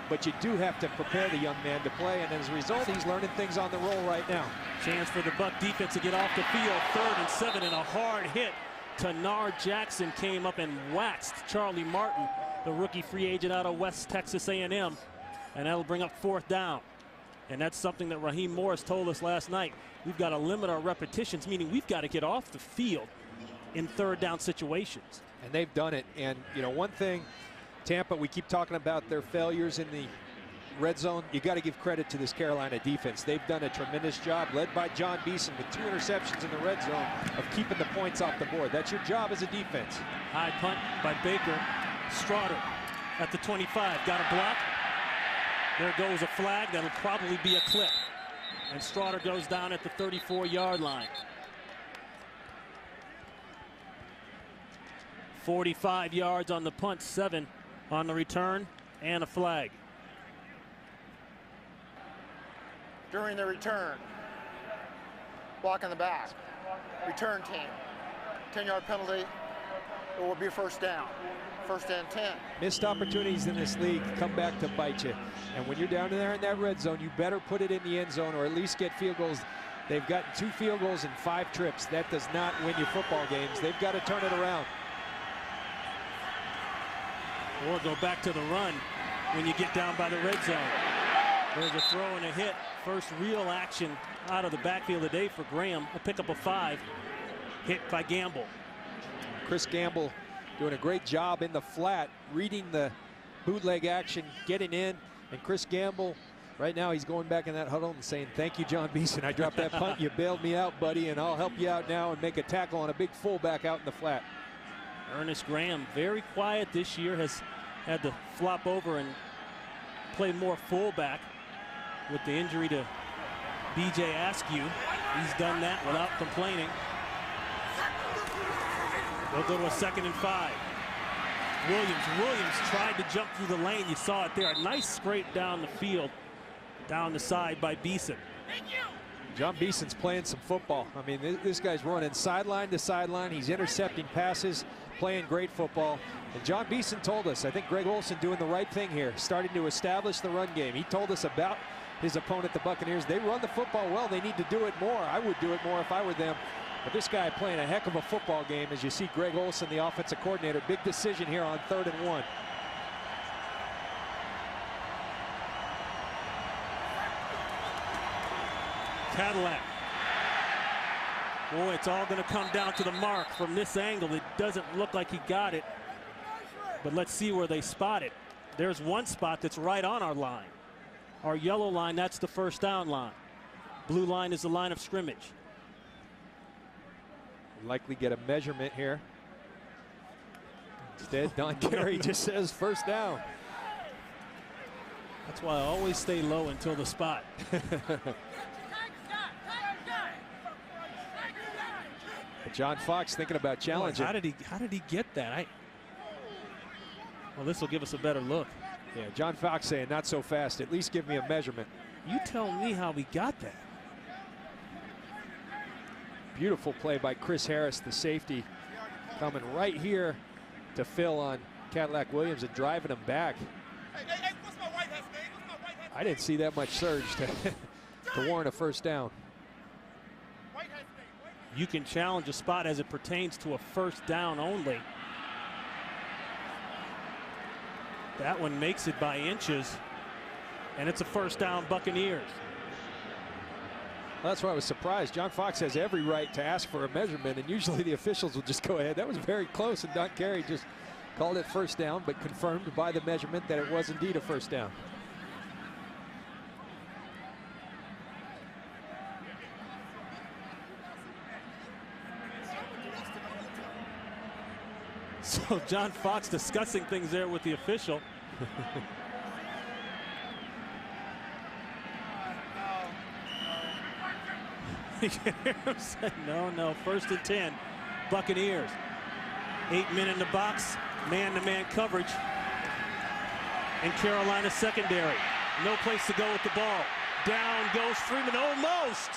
S2: but you do have to prepare the young man to play, and as a result, he's learning things on the roll right now.
S1: Chance for the Buck defense to get off the field. 3rd and 7, and a hard hit. Tanar Jackson came up and waxed Charlie Martin, the rookie free agent out of West Texas A&M, and that'll bring up 4th down. And that's something that Raheem Morris told us last night. We've got to limit our repetitions, meaning we've got to get off the field in 3rd down situations.
S2: And they've done it. And, you know, one thing, Tampa, we keep talking about their failures in the red zone, you got to give credit to this Carolina defense. They've done a tremendous job, led by John Beeson with 2 interceptions in the red zone, of keeping the points off the board. That's your job as a defense.
S1: High punt by Baker. Straughter at the 25. Got a block. There goes a flag. That'll probably be a clip. And Straughter goes down at the 34-yard line. 45 yards on the punt, 7 on the return, and a flag.
S3: During the return, block in the back, return team, 10-yard penalty, it will be first down. First and 10.
S2: Missed opportunities in this league come back to bite you. And when you're down there in that red zone, you better put it in the end zone or at least get field goals. They've gotten 2 field goals in 5 trips. That does not win you football games. They've got to turn it around.
S1: Or go back to the run when you get down by the red zone. There's a throw and a hit. First real action out of the backfield today for Graham. A pickup of 5. Hit by Gamble.
S2: Chris Gamble doing a great job in the flat, reading the bootleg action, getting in. And Chris Gamble, right now, he's going back in that huddle and saying, thank you, John Beeson. I dropped that punt. You bailed me out, buddy, and I'll help you out now and make a tackle on a big fullback out in the flat.
S1: Ernest Graham, very quiet this year, has had to flop over and play more fullback with the injury to B.J. Askew. He's done that without complaining. They'll go to a 2nd and 5. Williams tried to jump through the lane. You saw it there. A nice scrape down the field, down the side by Beeson.
S2: John Beeson's playing some football. I mean, this guy's running sideline to sideline. He's intercepting passes, playing great football. And John Beeson told us, I think Greg Olsen doing the right thing here, starting to establish the run game. He told us about his opponent, the Buccaneers. They run the football well. They need to do it more. I would do it more if I were them. But this guy playing a heck of a football game, as you see Greg Olsen, the offensive coordinator. Big decision here on 3rd and 1.
S1: Cadillac. Boy, it's all going to come down to the mark from this angle. It doesn't look like he got it. But let's see where they spot it. There's one spot that's right on our line. Our yellow line, that's the first down line. Blue line is the line of scrimmage.
S2: Likely get a measurement here. Instead, Don Carey just says first down.
S1: That's why I always stay low until the spot.
S2: John Fox thinking about challenging.
S1: How did he get that? Well, this will give us a better look.
S2: Yeah, John Fox saying not so fast. At least give me a measurement.
S1: You tell me how he got that.
S2: Beautiful play by Chris Harris, the safety, coming right here to Phil on Cadillac Williams and driving him back. I didn't see that much surge to warrant a first down.
S1: You can challenge a spot as it pertains to a first down only. That one makes it by inches, and it's a first down Buccaneers.
S2: Well, that's why I was surprised. John Fox has every right to ask for a measurement, and usually the officials will just go ahead. That was very close, and Don Carey just called it first down, but confirmed by the measurement that it was indeed a first down.
S1: So John Fox discussing things there with the official. You can hear him say, no, 1st and 10, Buccaneers. 8 men in the box, man-to-man coverage. And Carolina secondary. No place to go with the ball. Down goes Freeman, almost.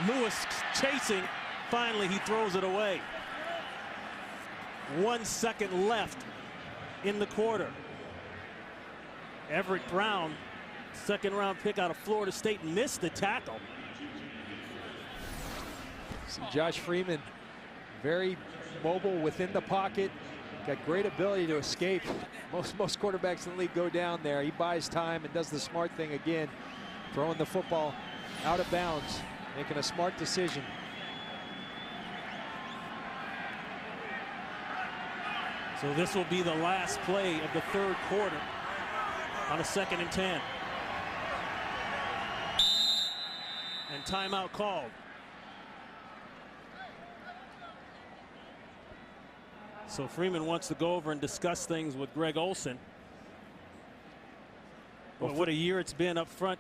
S1: Lewis chasing. Finally, he throws it away. 1 second left in the quarter. Everett Brown, 2nd-round pick out of Florida State, missed the tackle.
S2: See Josh Freeman, very mobile within the pocket, got great ability to escape. Most quarterbacks in the league go down there. He buys time and does the smart thing again, throwing the football out of bounds, making a smart decision.
S1: So this will be the last play of the 3rd quarter. on a 2nd and 10. And timeout called. So Freeman wants to go over and discuss things with Greg Olson. Well, what a year it's been up front,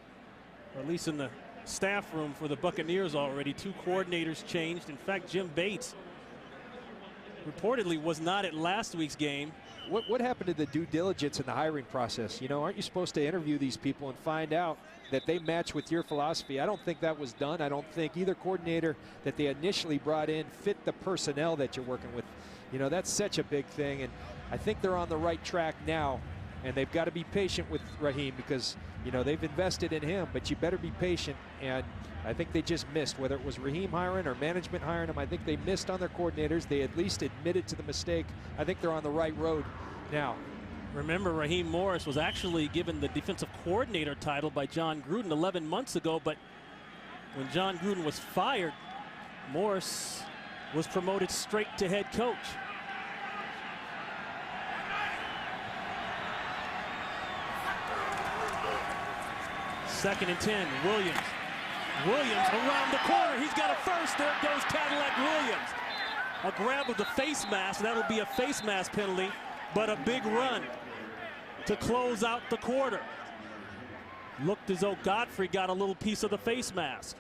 S1: or at least in the staff room for the Buccaneers already. 2 coordinators changed. In fact, Jim Bates reportedly was not at last week's game.
S2: What happened to the due diligence in the hiring process? You know, aren't you supposed to interview these people and find out that they match with your philosophy? I don't think that was done. I don't think either coordinator that they initially brought in fit the personnel that you're working with. You know, that's such a big thing, and I think they're on the right track now, and they've got to be patient with Raheem because, you know, they've invested in him, but you better be patient, and I think they just missed, whether it was Raheem hiring or management hiring him. I think they missed on their coordinators. They at least admitted to the mistake. I think they're on the right road now.
S1: Remember, Raheem Morris was actually given the defensive coordinator title by John Gruden 11 months ago, but when John Gruden was fired, Morris was promoted straight to head coach. Second and 10, Williams. Williams around the corner. He's got a first. There goes Cadillac Williams. A grab of the face mask. That'll be a face mask penalty, but a big run to close out the quarter. Looked as though Godfrey got a little piece of the face mask.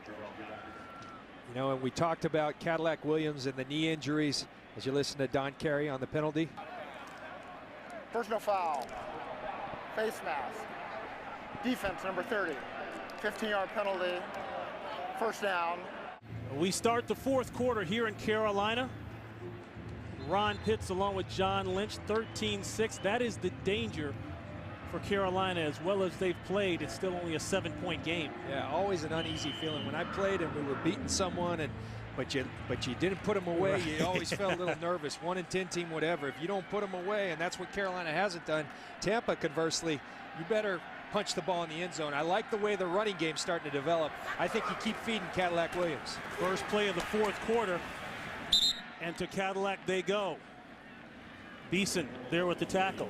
S2: You know, and we talked about Cadillac Williams and the knee injuries as you listen to Don Carey on the penalty.
S3: Personal foul. Face mask. Defense number 30. 15-yard penalty. First down.
S1: We start the 4th quarter here in Carolina. Ron Pitts along with John Lynch, 13-6. That is the danger for Carolina. As well as they've played, it's still only a 7-point game.
S2: Yeah, always an uneasy feeling. When I played and we were beating someone, but you didn't put them away, right. You always felt a little nervous. 1-10 team, whatever. If you don't put them away, and that's what Carolina hasn't done. Tampa, conversely, you better punch the ball in the end zone. I like the way the running game's starting to develop. I think you keep feeding Cadillac Williams.
S1: First play of the 4th quarter, and to Cadillac they go. Beeson there with the tackle.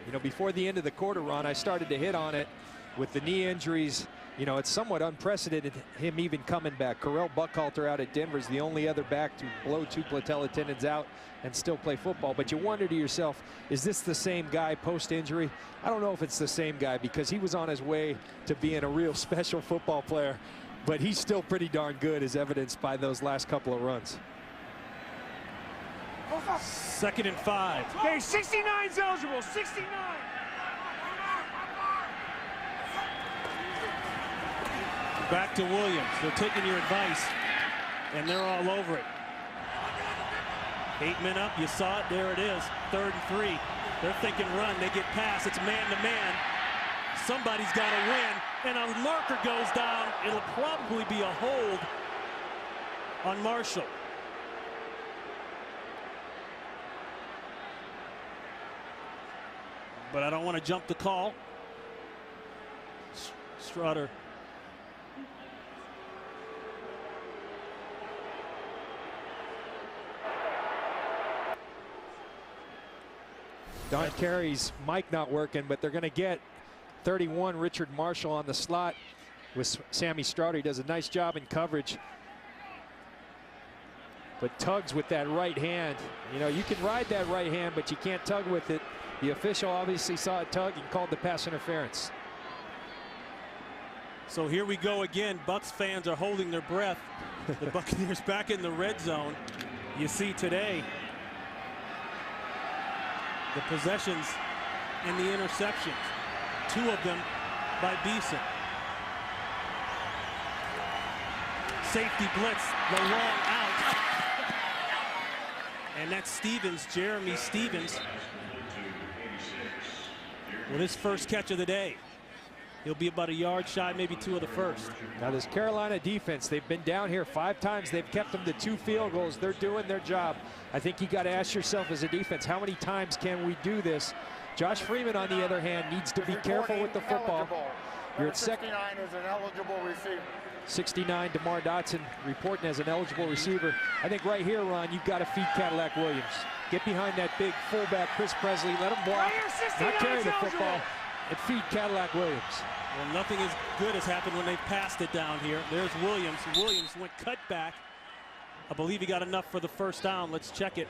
S2: You know, before the end of the quarter, Ron, I started to hit on it with the knee injuries. You know, it's somewhat unprecedented, him even coming back. Correll Buckhalter out at Denver is the only other back to blow 2 patella tendons out and still play football. But you wonder to yourself, is this the same guy post-injury? I don't know if it's the same guy because he was on his way to being a real special football player. But he's still pretty darn good, as evidenced by those last couple of runs.
S1: 2nd and 5.
S4: Okay, 69's eligible, 69.
S1: Back to Williams. They're taking your advice, and they're all over it. 8 men up. You saw it. There it is. 3rd and 3. They're thinking run. They get past. It's man-to-man. Somebody's got to win, and a marker goes down. It'll probably be a hold on Marshall. But I don't want to jump the call. Strutter.
S2: Don Carey's mic not working, but they're going to get 31 Richard Marshall on the slot with Sammy Strutter. He does a nice job in coverage, but tugs with that right hand. You know, you can ride that right hand, but you can't tug with it. The official obviously saw it tug and called the pass interference.
S1: So here we go again. Bucs fans are holding their breath. The Buccaneers back in the red zone. You see today the possessions and the interceptions. 2 of them by Beeson. Safety blitz, the long out. And that's Stevens, Jeremy Stevens, with his first catch of the day. He'll be about a yard shy, maybe 2 of the first.
S2: Now this Carolina defense, they've been down here 5 times. They've kept them to 2 field goals. They're doing their job. I think you got to ask yourself as a defense, how many times can we do this? Josh Freeman, on the other hand, needs to be careful with the football.
S3: You're at 69 is an eligible receiver.
S2: 69, DeMar Dotson reporting as an eligible receiver. I think right here, Ron, you've got to feed Cadillac Williams. Get behind that big fullback, Chris Presley. Let him block, not carry the football. and feed Cadillac Williams.
S1: Well, nothing as good has happened when they've passed it down here. There's Williams. Williams went cut back. I believe he got enough for the first down. Let's check it.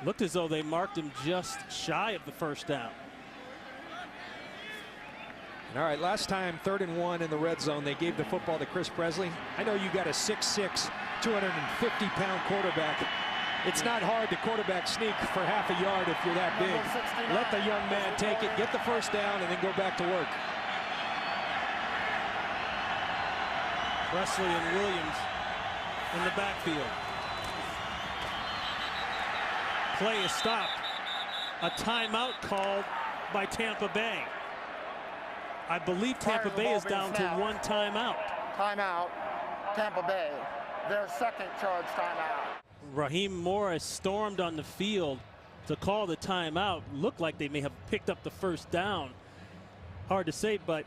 S1: Looked as though they marked him just shy of the first down.
S2: All right, last time, 3rd and 1 in the red zone, they gave the football to Chris Presley. I know you got a 6'6", 250-pound quarterback. It's not hard to quarterback sneak for half a yard if you're that big. Let the young man take it, get the first down, and then go back to work.
S1: Presley and Williams in the backfield. Play is stopped. A timeout called by Tampa Bay. I believe Tampa Bay is down to 1 timeout.
S3: Timeout, Tampa Bay. Their second charge timeout.
S1: Raheem Morris stormed on the field to call the timeout. Looked like they may have picked up the first down. Hard to say, but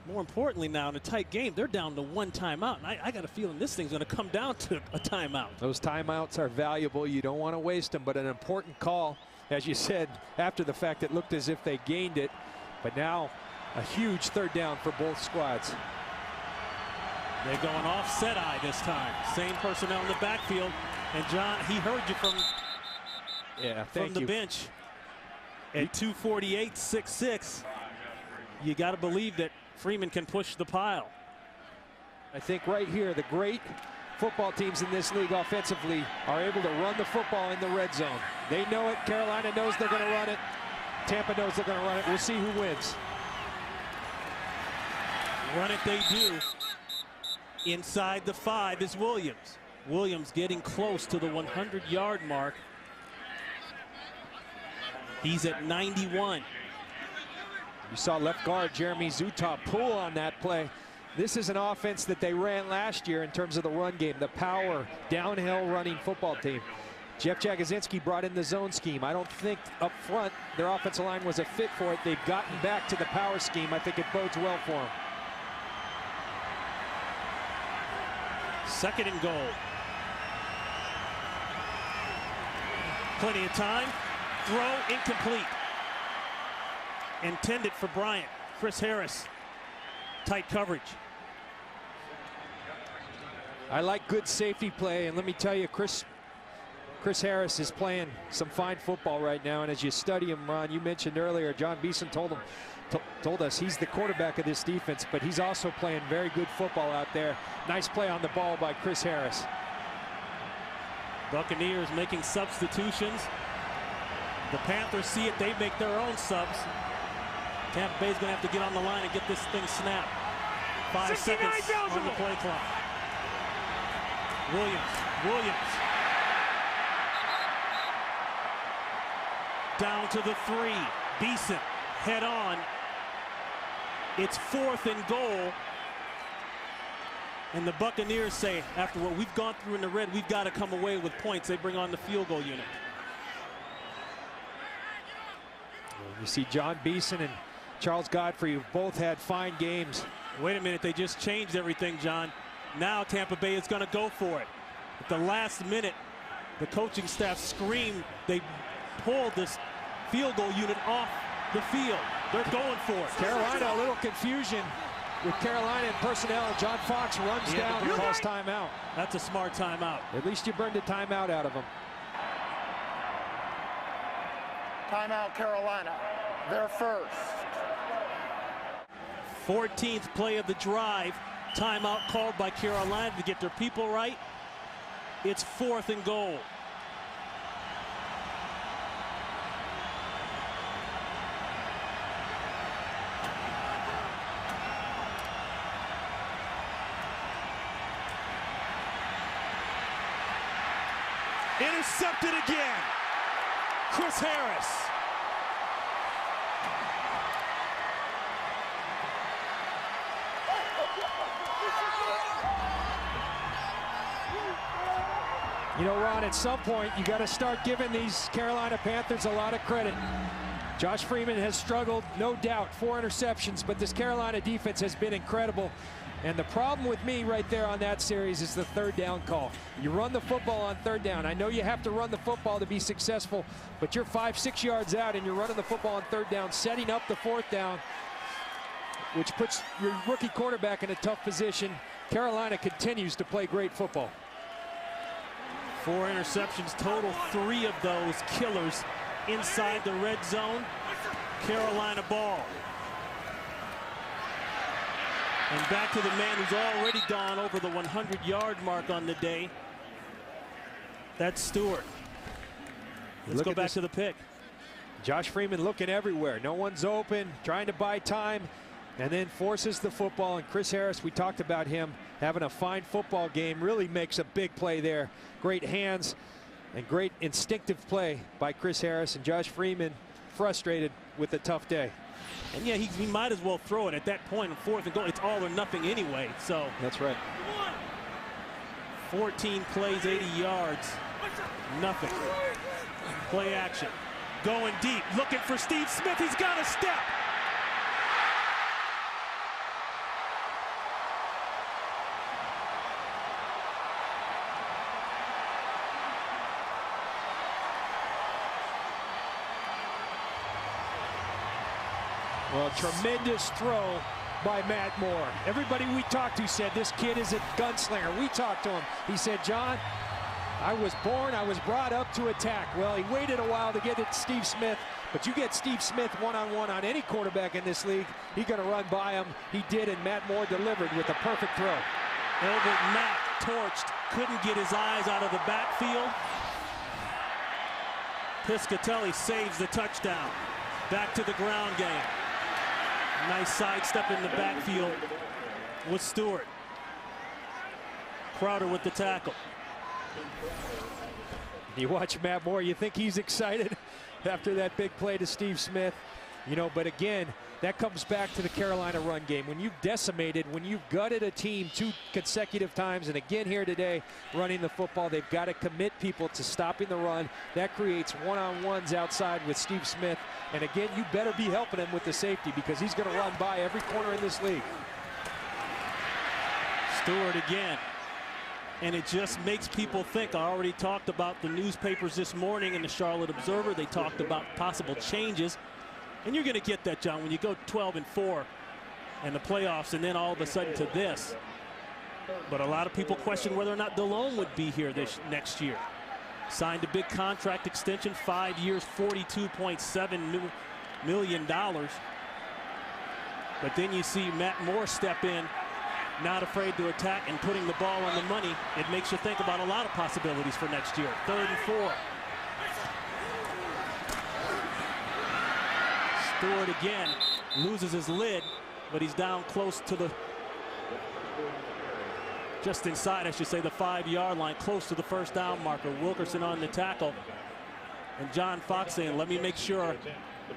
S1: more importantly now in a tight game, they're down to 1 timeout. And I got a feeling this thing's going to come down to a timeout.
S2: Those timeouts are valuable. You don't want to waste them, but an important call. As you said, after the fact, it looked as if they gained it. But now a huge 3rd down for both squads.
S1: They're going offset eye this time. Same personnel in the backfield. And John, he heard you from the bench. At 248, 6'6", you got to believe that Freeman can push the pile.
S2: I think right here, the great football teams in this league offensively are able to run the football in the red zone. They know it. Carolina knows they're going to run it. Tampa knows they're going to run it. We'll see who wins.
S1: Run it they do. Inside the 5 is Williams. Williams getting close to the 100-yard mark. He's at 91.
S2: You saw left guard Jeremy Zutov pull on that play. This is an offense that they ran last year in terms of the run game, the power, downhill running football team. Jeff Jagodzinski brought in the zone scheme. I don't think up front their offensive line was a fit for it. They've gotten back to the power scheme. I think it bodes well for them.
S1: 2nd and goal. Plenty of time. Throw incomplete. Intended for Bryant. Chris Harris. Tight coverage.
S2: I like good safety play, and let me tell you, Chris Harris is playing some fine football right now. And as you study him, Ron, you mentioned earlier, John Beeson told us he's the quarterback of this defense, but he's also playing very good football out there. Nice play on the ball by Chris Harris.
S1: Buccaneers making substitutions. The Panthers see it, they make their own subs. Tampa Bay's going to have to get on the line and get this thing snapped. 5 seconds on the play clock. Williams. Down to the 3. Beeson head on. It's 4th and goal. And the Buccaneers say, after what we've gone through in the red, we've got to come away with points. They bring on the field goal unit.
S2: You see John Beeson and Charles Godfrey, who've both had fine games.
S1: Wait a minute, they just changed everything, John. Now Tampa Bay is going to go for it. At the last minute, the coaching staff screamed. They pulled this field goal unit off the field. They're going for it.
S2: Carolina, a little confusion with Carolina and personnel. John Fox runs down and calls timeout.
S1: That's a smart timeout.
S2: At least you burned a timeout out of him.
S3: Timeout Carolina, their first.
S1: 14th play of the drive. Timeout called by Carolina to get their people right. It's 4th and goal. Intercepted again. Chris Harris.
S2: You know, Ron, at some point, you got to start giving these Carolina Panthers a lot of credit. Josh Freeman has struggled, no doubt, 4 interceptions, but this Carolina defense has been incredible. And the problem with me right there on that series is the third down call. You run the football on third down. I know you have to run the football to be successful, but you're 5-6 yards out and you're running the football on third down, setting up the fourth down, which puts your rookie quarterback in a tough position. Carolina continues to play great football.
S1: 4 interceptions total, 3 of those killers inside the red zone. Carolina ball. And back to the man who's already gone over the 100-yard mark on the day. That's Stewart. Let's go back to the pick.
S2: Josh Freeman looking everywhere. No one's open, trying to buy time, and then forces the football. And Chris Harris, we talked about him having a fine football game, really makes a big play there. Great hands and great instinctive play by Chris Harris. And Josh Freeman frustrated with a tough day.
S1: And yeah, he might as well throw it at that point in 4th and goal. It's all or nothing anyway. So
S2: that's right.
S1: 14 plays, 80 yards, nothing. Play action. Going deep, looking for Steve Smith. He's got a step.
S2: Well, tremendous throw by Matt Moore. Everybody we talked to said this kid is a gunslinger. We talked to him. He said, John, I was brought up to attack. Well, he waited a while to get it to Steve Smith, but you get Steve Smith one-on-one on any quarterback in this league, he's going to run by him. He did, and Matt Moore delivered with a perfect throw.
S1: Elbert Matt torched, couldn't get his eyes out of the backfield. Piscatelli saves the touchdown. Back to the ground game. Nice sidestep in the backfield with Stewart. Crowder with the tackle.
S2: You watch Matt Moore, you think he's excited after that big play to Steve Smith. You know, but again, that comes back to the Carolina run game. When you've decimated, when you've gutted a team 2 consecutive times, and again here today, running the football, they've got to commit people to stopping the run. That creates one-on-ones outside with Steve Smith. And again, you better be helping him with the safety because he's going to run by every corner in this league.
S1: Stewart again. And it just makes people think. I already talked about the newspapers this morning in the Charlotte Observer. They talked about possible changes. And you're going to get that, John, when you go 12-4 in the playoffs and then all of a sudden to this. But a lot of people question whether or not Delhomme would be here this next year. Signed a big contract extension, 5 years, $42.7 million. But then you see Matt Moore step in, not afraid to attack and putting the ball on the money. It makes you think about a lot of possibilities for next year. 3rd and 4. Stewart again loses his lid, but he's down close to the, just inside, I should say, the 5-yard line, close to the first down marker. Wilkerson on the tackle. And John Fox saying, let me make sure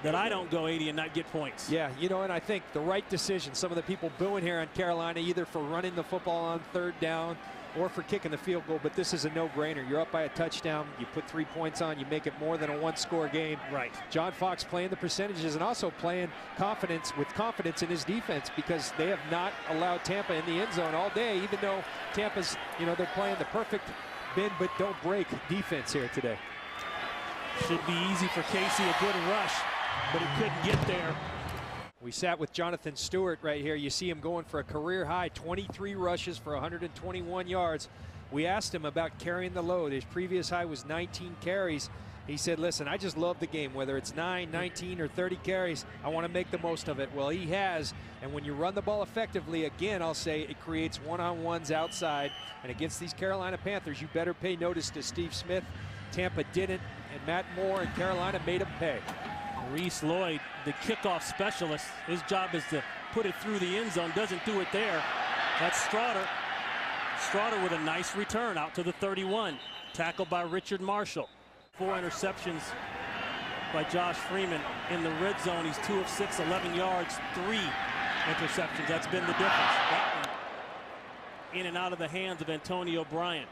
S1: that I don't go 80 and not get points.
S2: Yeah, you know, and I think the right decision. Some of the people booing here in Carolina, either for running the football on 3rd down or for kicking the field goal, but this is a no-brainer. You're up by a touchdown, you put 3 points on, you make it more than a 1-score game.
S1: Right.
S2: John Fox playing the percentages and also playing with confidence in his defense, because they have not allowed Tampa in the end zone all day, even though Tampa's, you know, they're playing the perfect bend but don't break defense here today.
S1: Should be easy for Casey, a good rush, but he couldn't get there.
S2: We sat with Jonathan Stewart right here. You see him going for a career high 23 rushes for 121 yards. We asked him about carrying the load. His previous high was 19 carries. He said, listen, I just love the game. Whether it's 9, 19, or 30 carries, I want to make the most of it. Well, he has. And when you run the ball effectively, again, I'll say it creates one-on-ones outside. And against these Carolina Panthers, you better pay notice to Steve Smith. Tampa didn't, and Matt Moore and Carolina made him pay.
S1: Reese Lloyd, the kickoff specialist, his job is to put it through the end zone. Doesn't do it there. That's Straughter. Straughter with a nice return out to the 31. Tackled by Richard Marshall. 4 interceptions by Josh Freeman in the red zone. He's 2 of 6, 11 yards, 3 interceptions. That's been the difference. That one in and out of the hands of Antonio Bryant.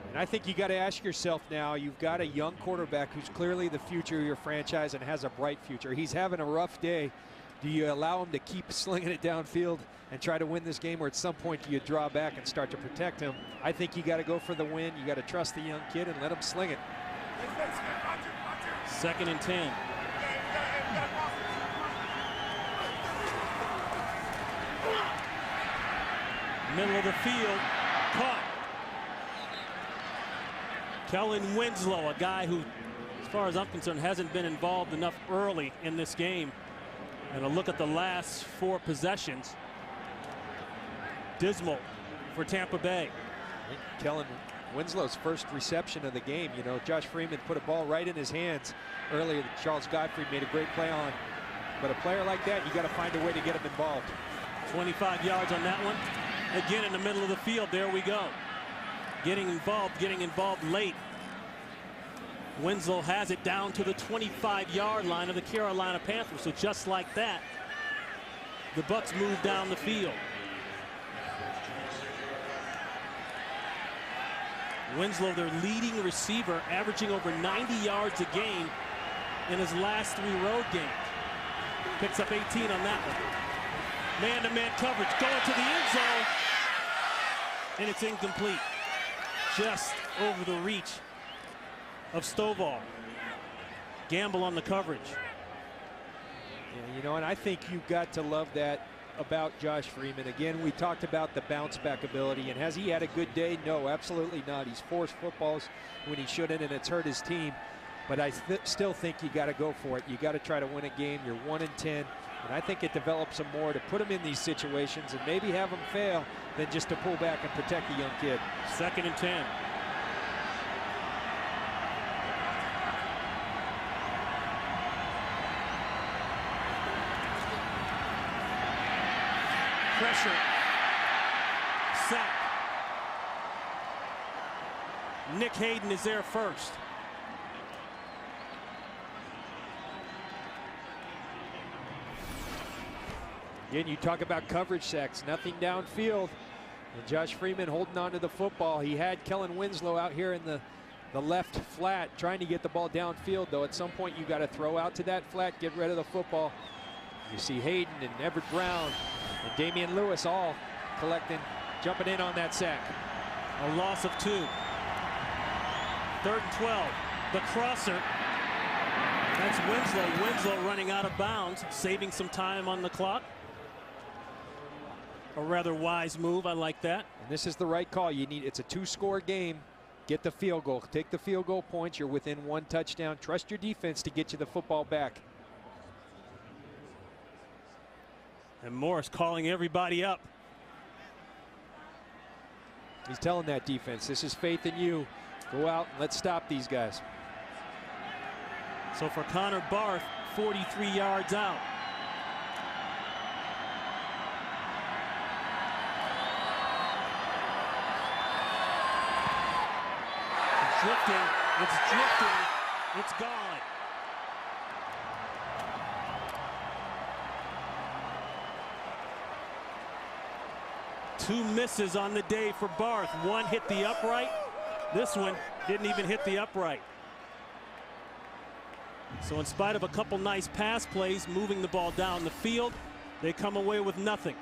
S2: And I think you got to ask yourself now, you've got a young quarterback who's clearly the future of your franchise and has a bright future. He's having a rough day Do you allow him to keep slinging it downfield and try to win this game, or at some point do you draw back and start to protect him? I think you got to go for the win. You got to trust the young kid and let him sling it.
S1: 2nd and 10. Middle of the field, caught. Kellen Winslow, a guy who, as far as I'm concerned, hasn't been involved enough early in this game. And a look at the last 4 possessions. Dismal for Tampa Bay.
S2: Kellen Winslow's first reception of the game. You know, Josh Freeman put a ball right in his hands earlier that Charles Godfrey made a great play on. But a player like that, you got to find a way to get him involved.
S1: 25 yards on that one. Again in the middle of the field. There we go. Getting involved late. Winslow has it down to the 25-yard line of the Carolina Panthers. So just like that, the Bucs move down the field. Winslow, their leading receiver, averaging over 90 yards a game in his last 3 road games. Picks up 18 on that one. Man-to-man coverage going to the end zone, and it's incomplete. Just over the reach of Stovall. Gamble on the coverage.
S2: Yeah, you know, and I think you've got to love that about Josh Freeman. Again, we talked about the bounce back ability, and has he had a good day? No, absolutely not. He's forced footballs when he shouldn't, and it's hurt his team. But I still think you got to go for it. You got to try to win a game. You're 1-10, and I think it develops him more to put him in these situations and maybe have him fail than just to pull back and protect the young kid.
S1: 2nd and 10. Pressure. Sack. Nick Hayden is there first.
S2: Again, you talk about coverage sacks, nothing downfield. And Josh Freeman holding on to the football. He had Kellen Winslow out here in the left flat trying to get the ball downfield, though. At some point, you got to throw out to that flat, get rid of the football. You see Hayden and Everett Brown and Damian Lewis all collecting, jumping in on that sack.
S1: A loss of 2. 3rd and 12. The crosser. That's Winslow. Winslow running out of bounds, saving some time on the clock. A rather wise move. I like that.
S2: And this is the right call. You need, it's a 2-score game. Get the field goal. Take the field goal points. You're within 1 touchdown. Trust your defense to get you the football back.
S1: And Morris calling everybody up.
S2: He's telling that defense, this is faith in you. Go out and let's stop these guys.
S1: So for Connor Barth, 43 yards out. It's drifting, it's gone. Two misses on the day for Barth. One hit the upright. This one didn't even hit the upright. So in spite of a couple nice pass plays, moving the ball down the field, they come away with nothing.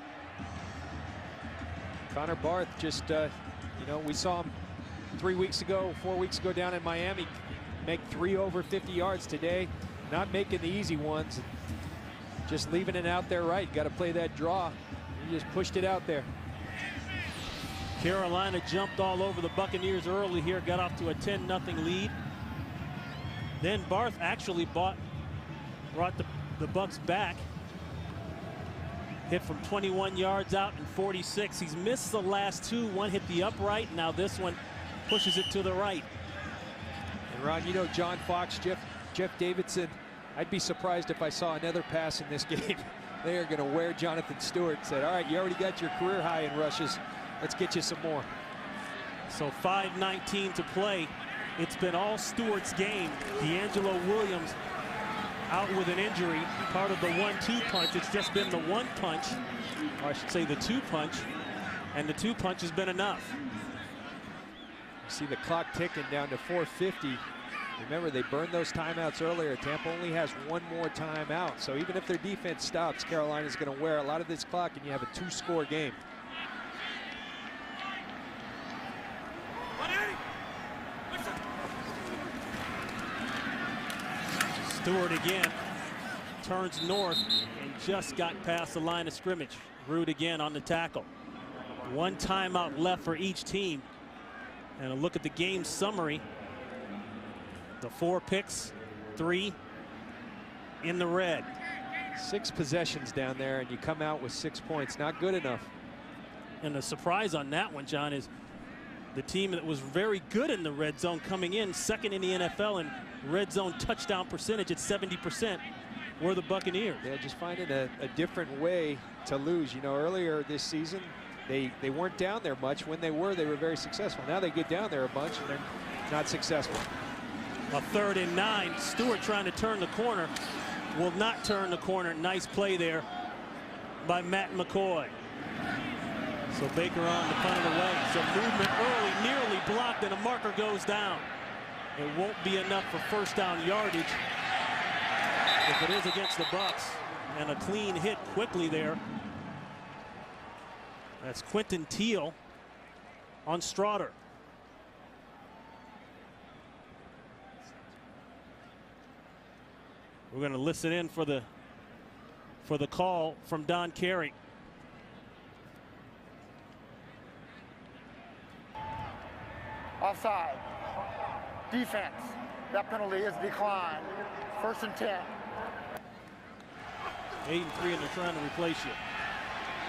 S2: Connor Barth just, you know, we saw him 4 weeks ago down in Miami make 3 over 50 yards today. Not making the easy ones, just leaving it out there right. Got to play that draw. He just pushed it out there.
S1: Carolina jumped all over the Buccaneers early here, got off to a 10-0 lead. Then Barth actually brought the Bucs back. Hit from 21 yards out and 46. He's missed the last 2. One hit the upright. Now this one pushes it to the right.
S2: And Ron, you know John Fox, Jeff Davidson, I'd be surprised if I saw another pass in this game. They are going to wear Jonathan Stewart. Said, all right, you already got your career high in rushes. Let's get you some more.
S1: So 5:19 to play. It's been all Stewart's game. D'Angelo Williams out with an injury, part of the 1-2 punch. It's just been the 1 punch, or I should say the 2 punch, and the 2 punch has been enough.
S2: You see the clock ticking down to 4:50. Remember, they burned those timeouts earlier. Tampa only has one more timeout. So even if their defense stops, Carolina's going to wear a lot of this clock, and you have a 2-score game.
S1: Stewart again turns north and just got past the line of scrimmage. Root again on the tackle. One timeout left for each team. And a look at the game summary. The 4 picks, 3 in the red.
S2: 6 possessions down there, and you come out with 6 points. Not good enough.
S1: And the surprise on that one, John, is the team that was very good in the red zone coming in second in the NFL in red zone touchdown percentage at 70% were the Buccaneers.
S2: Yeah, just finding a different way to lose. You know, earlier this season, they weren't down there much. When they were very successful. Now they get down there a bunch and they're not successful.
S1: A 3rd and 9. Stewart trying to turn the corner. Will not turn the corner. Nice play there by Matt McCoy. So Baker on to punt it away. So movement early, nearly blocked, and a marker goes down. It won't be enough for first down yardage if it is against the Bucs. And a clean hit quickly there. That's Quentin Teal on Straughter. We're going to listen in for the call from Don Carey.
S3: Offside. Defense. That penalty is declined. 1st and 10.
S1: 8 and 3, and they're trying to replace you.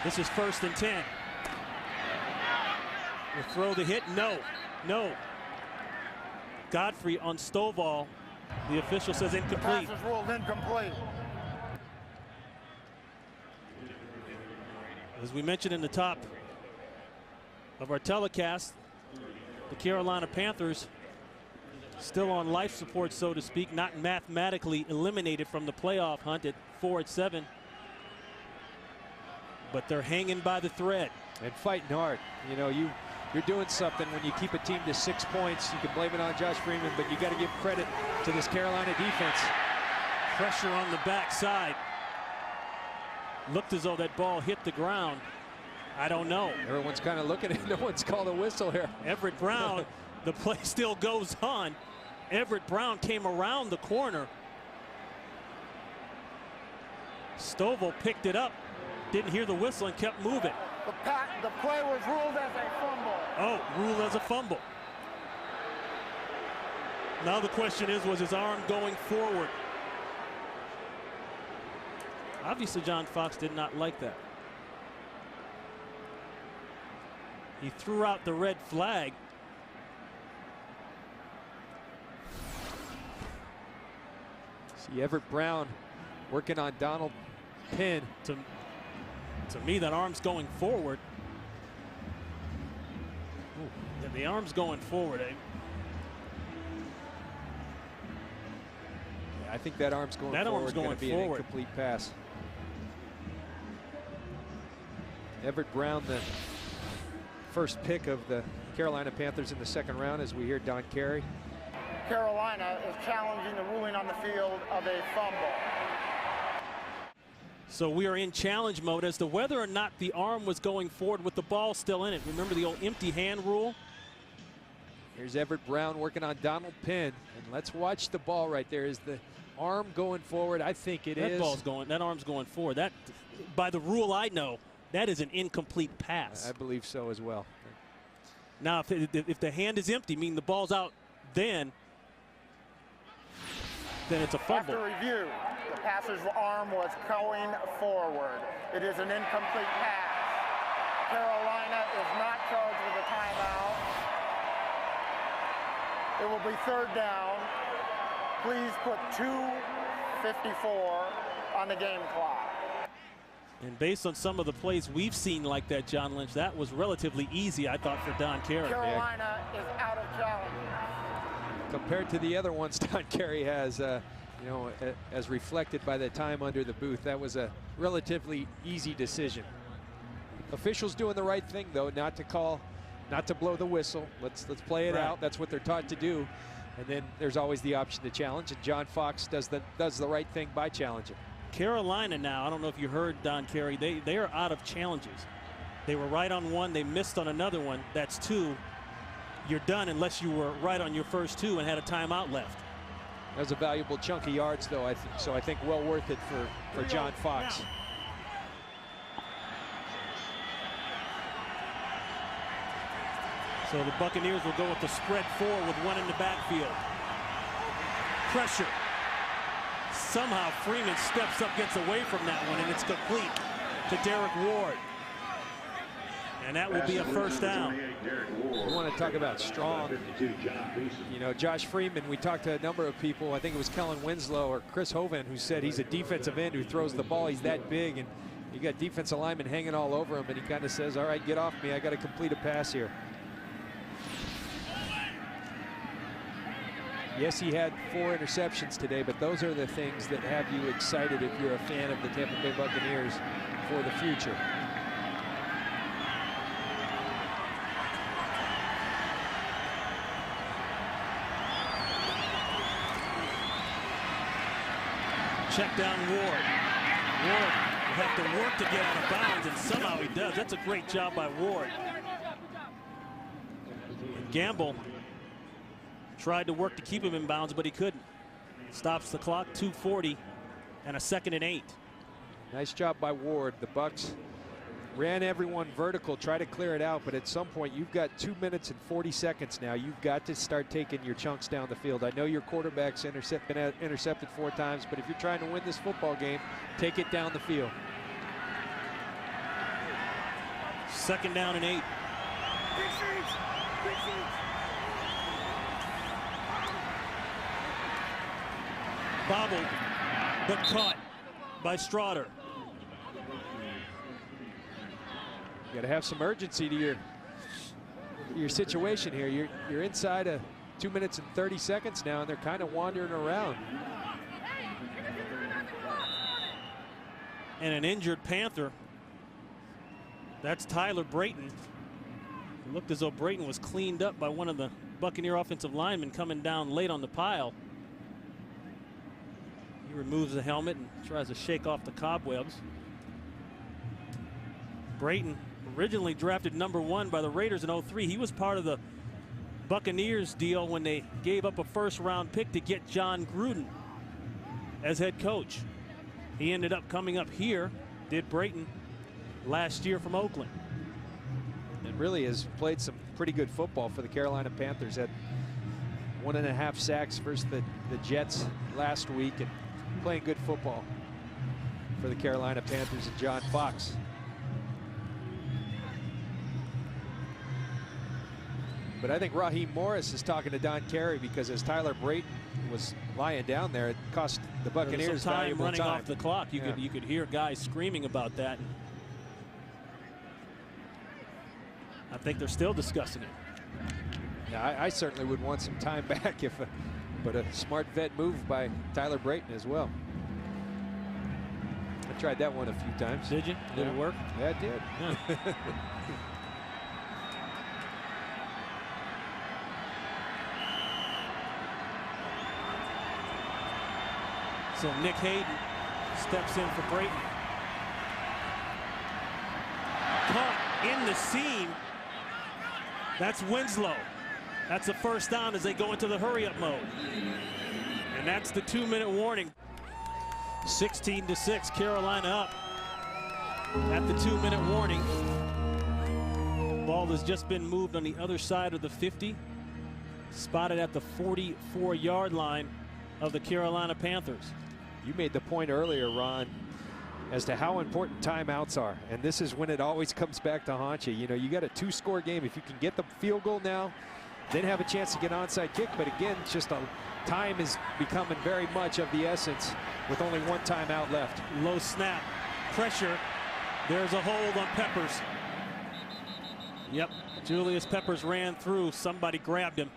S1: This is 1st and 10. We'll throw the hit. No. Godfrey on Stovall. The official says incomplete.
S3: Pass is ruled incomplete.
S1: As we mentioned in the top of our telecast, the Carolina Panthers still on life support, so to speak, not mathematically eliminated from the playoff hunt at 4-7. But they're hanging by the thread.
S2: And fighting hard. You know, you're doing something when you keep a team to 6 points. You can blame it on Josh Freeman, but you got to give credit to this Carolina defense.
S1: Pressure on the backside. Looked as though that ball hit the ground. I don't know.
S2: Everyone's kind of looking at it. No one's called a whistle here.
S1: Everett Brown, the play still goes on. Everett Brown came around the corner. Stovall picked it up, didn't hear the whistle, and kept moving.
S3: The play was ruled as a fumble.
S1: Oh, ruled as a fumble. Now the question is, was his arm going forward? Obviously, John Fox did not like that. He threw out the red flag.
S2: See Everett Brown working on Donald Penn.
S1: To me, that arm's going forward. Ooh, the arm's going forward.
S2: I think that arm's going forward.
S1: That arm's going
S2: be
S1: forward.
S2: An incomplete pass. Everett Brown, the first pick of the Carolina Panthers in the 2nd round, as we hear Don Carey.
S3: Carolina is challenging the ruling on the field of a fumble.
S1: So we are in challenge mode as to whether or not the arm was going forward with the ball still in it. Remember the old empty hand rule?
S2: Here's Everett Brown working on Donald Penn. And let's watch the ball right there. Is the arm going forward? I think it is.
S1: That arm's going forward. That, by the rule I know, that is an incomplete pass.
S2: I believe so as well.
S1: Now, if the hand is empty, meaning the ball's out, then it's a fumble.
S3: After review, the passer's arm was going forward. It is an incomplete pass. Carolina is not charged with a timeout. It will be 3rd down. Please put 2:54 on the game clock.
S1: And based on some of the plays we've seen like that, John Lynch, that was relatively easy, I thought, for Don Carey.
S3: Carolina is out of challenge.
S2: Compared to the other ones Don Carey has, you know, as reflected by the time under the booth, that was a relatively easy decision. Officials doing the right thing, though, not to blow the whistle. Let's play it out. That's what they're taught to do. And then there's always the option to challenge, and John Fox does the right thing by challenging.
S1: Carolina now, I don't know if you heard Don Carey, they are out of challenges. They were right on one, they missed on another one. That's two. You're done unless you were right on your first two and had a timeout left.
S2: That was a valuable chunk of yards, though, I think well worth it for John Fox.
S1: So the Buccaneers will go with the spread 4 with one in the backfield. Pressure. Somehow Freeman steps up, gets away from that one, and it's complete to Derek Ward. And that will be a first down.
S2: We want to talk about strong. You know, Josh Freeman, we talked to a number of people. I think it was Kellen Winslow or Chris Hovan who said he's a defensive end who throws the ball. He's that big, and you got defensive linemen hanging all over him, and he kind of says, all right, get off me. I got to complete a pass here. Yes, he had 4 interceptions today, but those are the things that have you excited if you're a fan of the Tampa Bay Buccaneers for the future.
S1: Check down Ward. Ward will have to work to get out of bounds, and somehow he does. That's a great job by Ward. And Gamble tried to work to keep him in bounds, but he couldn't. Stops the clock, 2:40, and a 2nd and 8.
S2: Nice job by Ward. The Bucs ran everyone vertical, try to clear it out, but at some point you've got 2 minutes and 40 seconds now. You've got to start taking your chunks down the field. I know your quarterback's been intercepted 4 times, but if you're trying to win this football game, take it down the field.
S1: 2nd down and 8. Bobbled, but caught by Strotter.
S2: You got to have some urgency to your situation here. You're inside of 2 minutes and 30 seconds now, and they're kind of wandering around.
S1: And an injured Panther. That's Tyler Brayton. It looked as though Brayton was cleaned up by one of the Buccaneer offensive linemen coming down late on the pile. He removes the helmet and tries to shake off the cobwebs. Brayton, originally drafted #1 by the Raiders in '03. He was part of the Buccaneers deal when they gave up a first-round pick to get John Gruden as head coach. He ended up coming up here, did Brayton, last year from Oakland.
S2: And really has played some pretty good football for the Carolina Panthers. Had 1.5 sacks versus the Jets last week, and playing good football for the Carolina Panthers and John Fox. But I think Raheem Morris is talking to Don Carey, because as Tyler Brayton was lying down there, it cost the Buccaneers
S1: some time
S2: valuable
S1: running
S2: time
S1: off the clock. You could hear guys screaming about that. I think they're still discussing it.
S2: Yeah, I certainly would want some time back, but a smart vet move by Tyler Brayton as well. I tried that one a few times.
S1: Did you? Did it work?
S2: Yeah, it did.
S1: Yeah. So Nick Hayden steps in for Brayton. Caught in the seam. That's Winslow. That's a first down as they go into the hurry-up mode. And that's the 2-minute warning. 16-6, Carolina up at the 2-minute warning. Ball has just been moved on the other side of the 50. Spotted at the 44-yard line of the Carolina Panthers.
S2: You made the point earlier, Ron, as to how important timeouts are. And this is when it always comes back to haunt you. You know, you got a 2-score game. If you can get the field goal now, then have a chance to get an onside kick. But again, it's just time is becoming very much of the essence with only 1 timeout left.
S1: Low snap, pressure. There's a hold on Peppers. Yep, Julius Peppers ran through. Somebody grabbed him,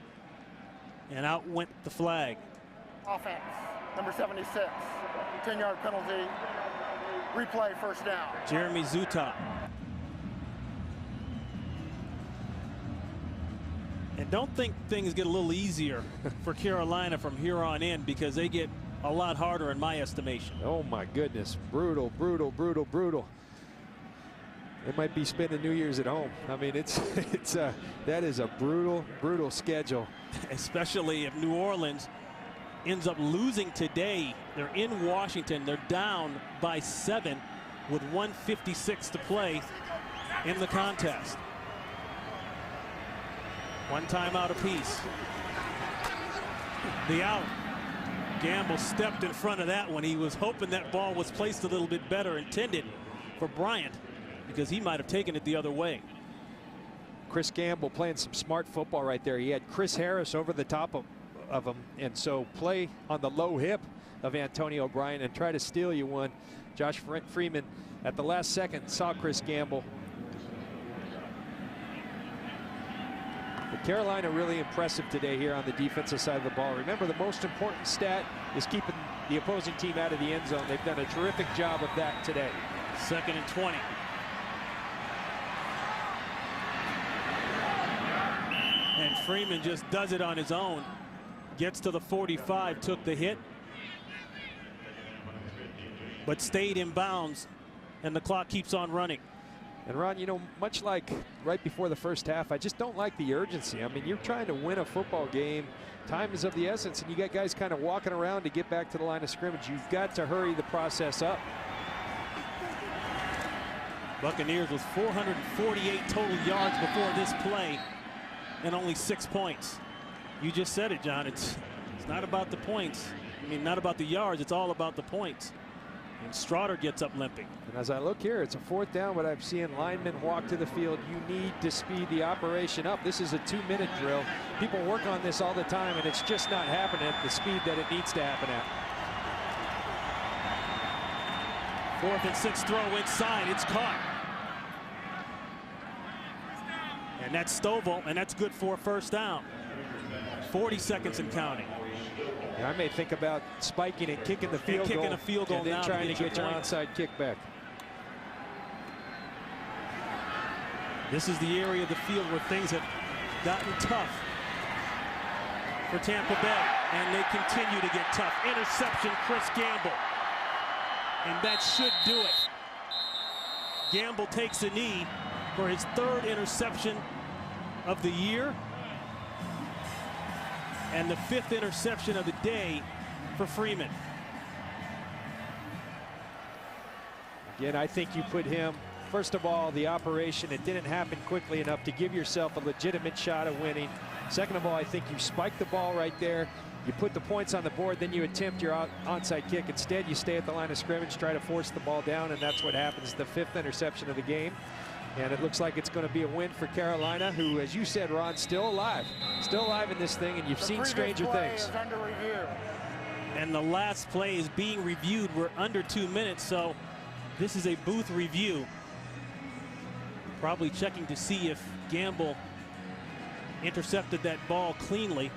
S1: and out went the flag.
S3: Offense, number 76, 10-yard penalty. Replay, first down.
S1: Jeremy Zuta. And don't think things get a little easier for Carolina from here on in, because they get a lot harder in my estimation.
S2: Oh my goodness, brutal, brutal, brutal, brutal. They might be spending New Year's at home. I mean, that is a brutal, brutal schedule.
S1: Especially if New Orleans ends up losing today. They're in Washington. They're down by 7 with 1:56 to play in the contest. One timeout apiece. The out. Gamble stepped in front of that one. He was hoping that ball was placed a little bit better, intended for Bryant, because he might have taken it the other way.
S2: Chris Gamble playing some smart football right there. He had Chris Harris over the top of him, and so play on the low hip of Antonio Bryant and try to steal you one. Josh Freeman at the last second saw Chris Gamble. But Carolina really impressive today here on the defensive side of the ball. Remember, the most important stat is keeping the opposing team out of the end zone. They've done a terrific job of that today.
S1: 2nd and 20. And Freeman just does it on his own. Gets to the 45, took the hit, but stayed in bounds, and the clock keeps on running.
S2: And Ron, you know, much like right before the first half, I just don't like the urgency. I mean, you're trying to win a football game. Time is of the essence, and you got guys kind of walking around to get back to the line of scrimmage. You've got to hurry the process up.
S1: Buccaneers with 448 total yards before this play and only 6 points. You just said it, John. It's not about the points. I mean, not about the yards. It's all about the points. And Straughter gets up limping.
S2: And as I look here, it's a 4th down, but I'm seeing linemen walk to the field. You need to speed the operation up. This is a 2-minute drill. People work on this all the time, and it's just not happening at the speed that it needs to happen at.
S1: 4th and 6 throw inside. It's caught. And that's Stovall, and that's good for a 1st down. 40 seconds and counting.
S2: I may think about spiking and kicking the field goal.
S1: Kicking a field goal
S2: and then
S1: now
S2: trying to get your
S1: point.
S2: onside kick back.
S1: This is the area of the field where things have gotten tough for Tampa Bay, and they continue to get tough. Interception, Chris Gamble, and that should do it. Gamble takes a knee for his 3rd interception of the year, and the 5th interception of the day for Freeman.
S2: Again, I think you put him, first of all, the operation, it didn't happen quickly enough to give yourself a legitimate shot of winning. Second of all, I think you spike the ball right there. You put the points on the board, then you attempt your onside kick. Instead, you stay at the line of scrimmage, try to force the ball down, and that's what happens. The 5th interception of the game. And it looks like it's going to be a win for Carolina, who, as you said, Ron, still alive in this thing, and you've seen stranger things.
S3: Under review.
S1: And the last play is being reviewed. We're under 2 minutes, so this is a booth review. Probably checking to see if Gamble intercepted that ball cleanly.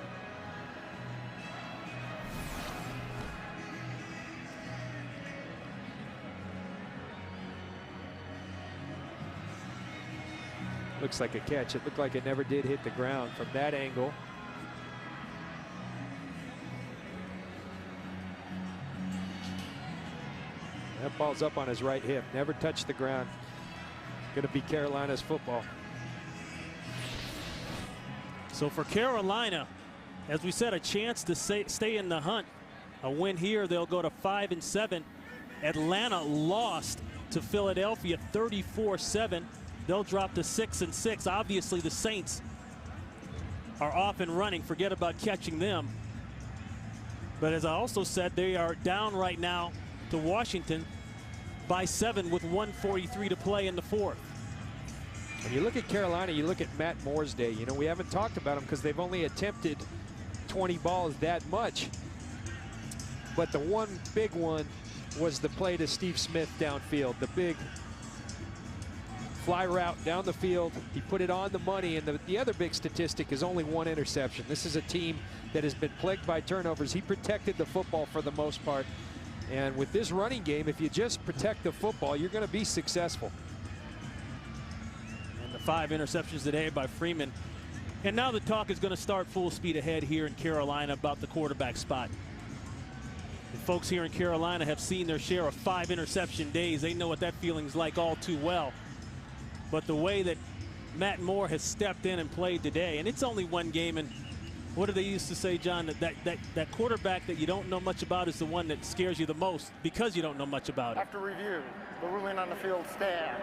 S2: Looks like a catch. It looked like it never did hit the ground from that angle. That ball's up on his right hip. Never touched the ground. Going to be Carolina's football.
S1: So for Carolina, as we said, a chance to stay in the hunt. A win here, they'll go to 5-7. Atlanta lost to Philadelphia 34-7. They'll drop to 6-6. Obviously, the Saints are off and running. Forget about catching them. But as I also said, they are down right now to Washington by 7 with 1:43 to play in the 4th.
S2: When you look at Carolina, you look at Matt Moore's day. You know, we haven't talked about him because they've only attempted 20 balls that much. But the one big one was the play to Steve Smith downfield. The big fly route down the field. He put it on the money, and the other big statistic is only 1 interception. This is a team that has been plagued by turnovers. He protected the football for the most part. And with this running game, if you just protect the football, you're going to be successful.
S1: And the 5 interceptions today by Freeman And now the talk is going to start full speed ahead here in Carolina about the quarterback spot. The folks here in Carolina have seen their share of 5 interception days. They know what that feeling's like all too well. But the way that Matt Moore has stepped in and played today, and it's only one game, and what do they used to say, John, that quarterback that you don't know much about is the one that scares you the most because you don't know much about it.
S3: After review, the ruling on the field stands.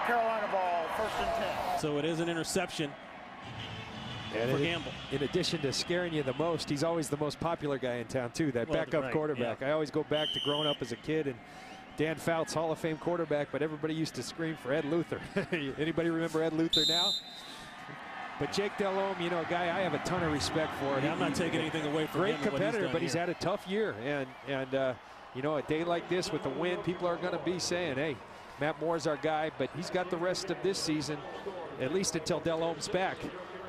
S3: Carolina ball, 1st and 10.
S1: So it is an interception for Gamble.
S2: In addition to scaring you the most, he's always the most popular guy in town too, that backup quarterback.
S1: Yeah.
S2: I always go back to growing up as a kid, and Dan Fouts, Hall of Fame quarterback, but everybody used to scream for Ed Luther. Anybody remember Ed Luther now? But Jake Delhomme, you know, a guy I have a ton of respect for.
S1: Yeah, I'm not taking anything away from him.
S2: Great competitor, but he's had a tough year. And you know, a day like this with the win, people are going to be saying, hey, Matt Moore's our guy, but he's got the rest of this season, at least until Delhomme's back.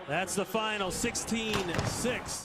S1: That's the final, 16-6.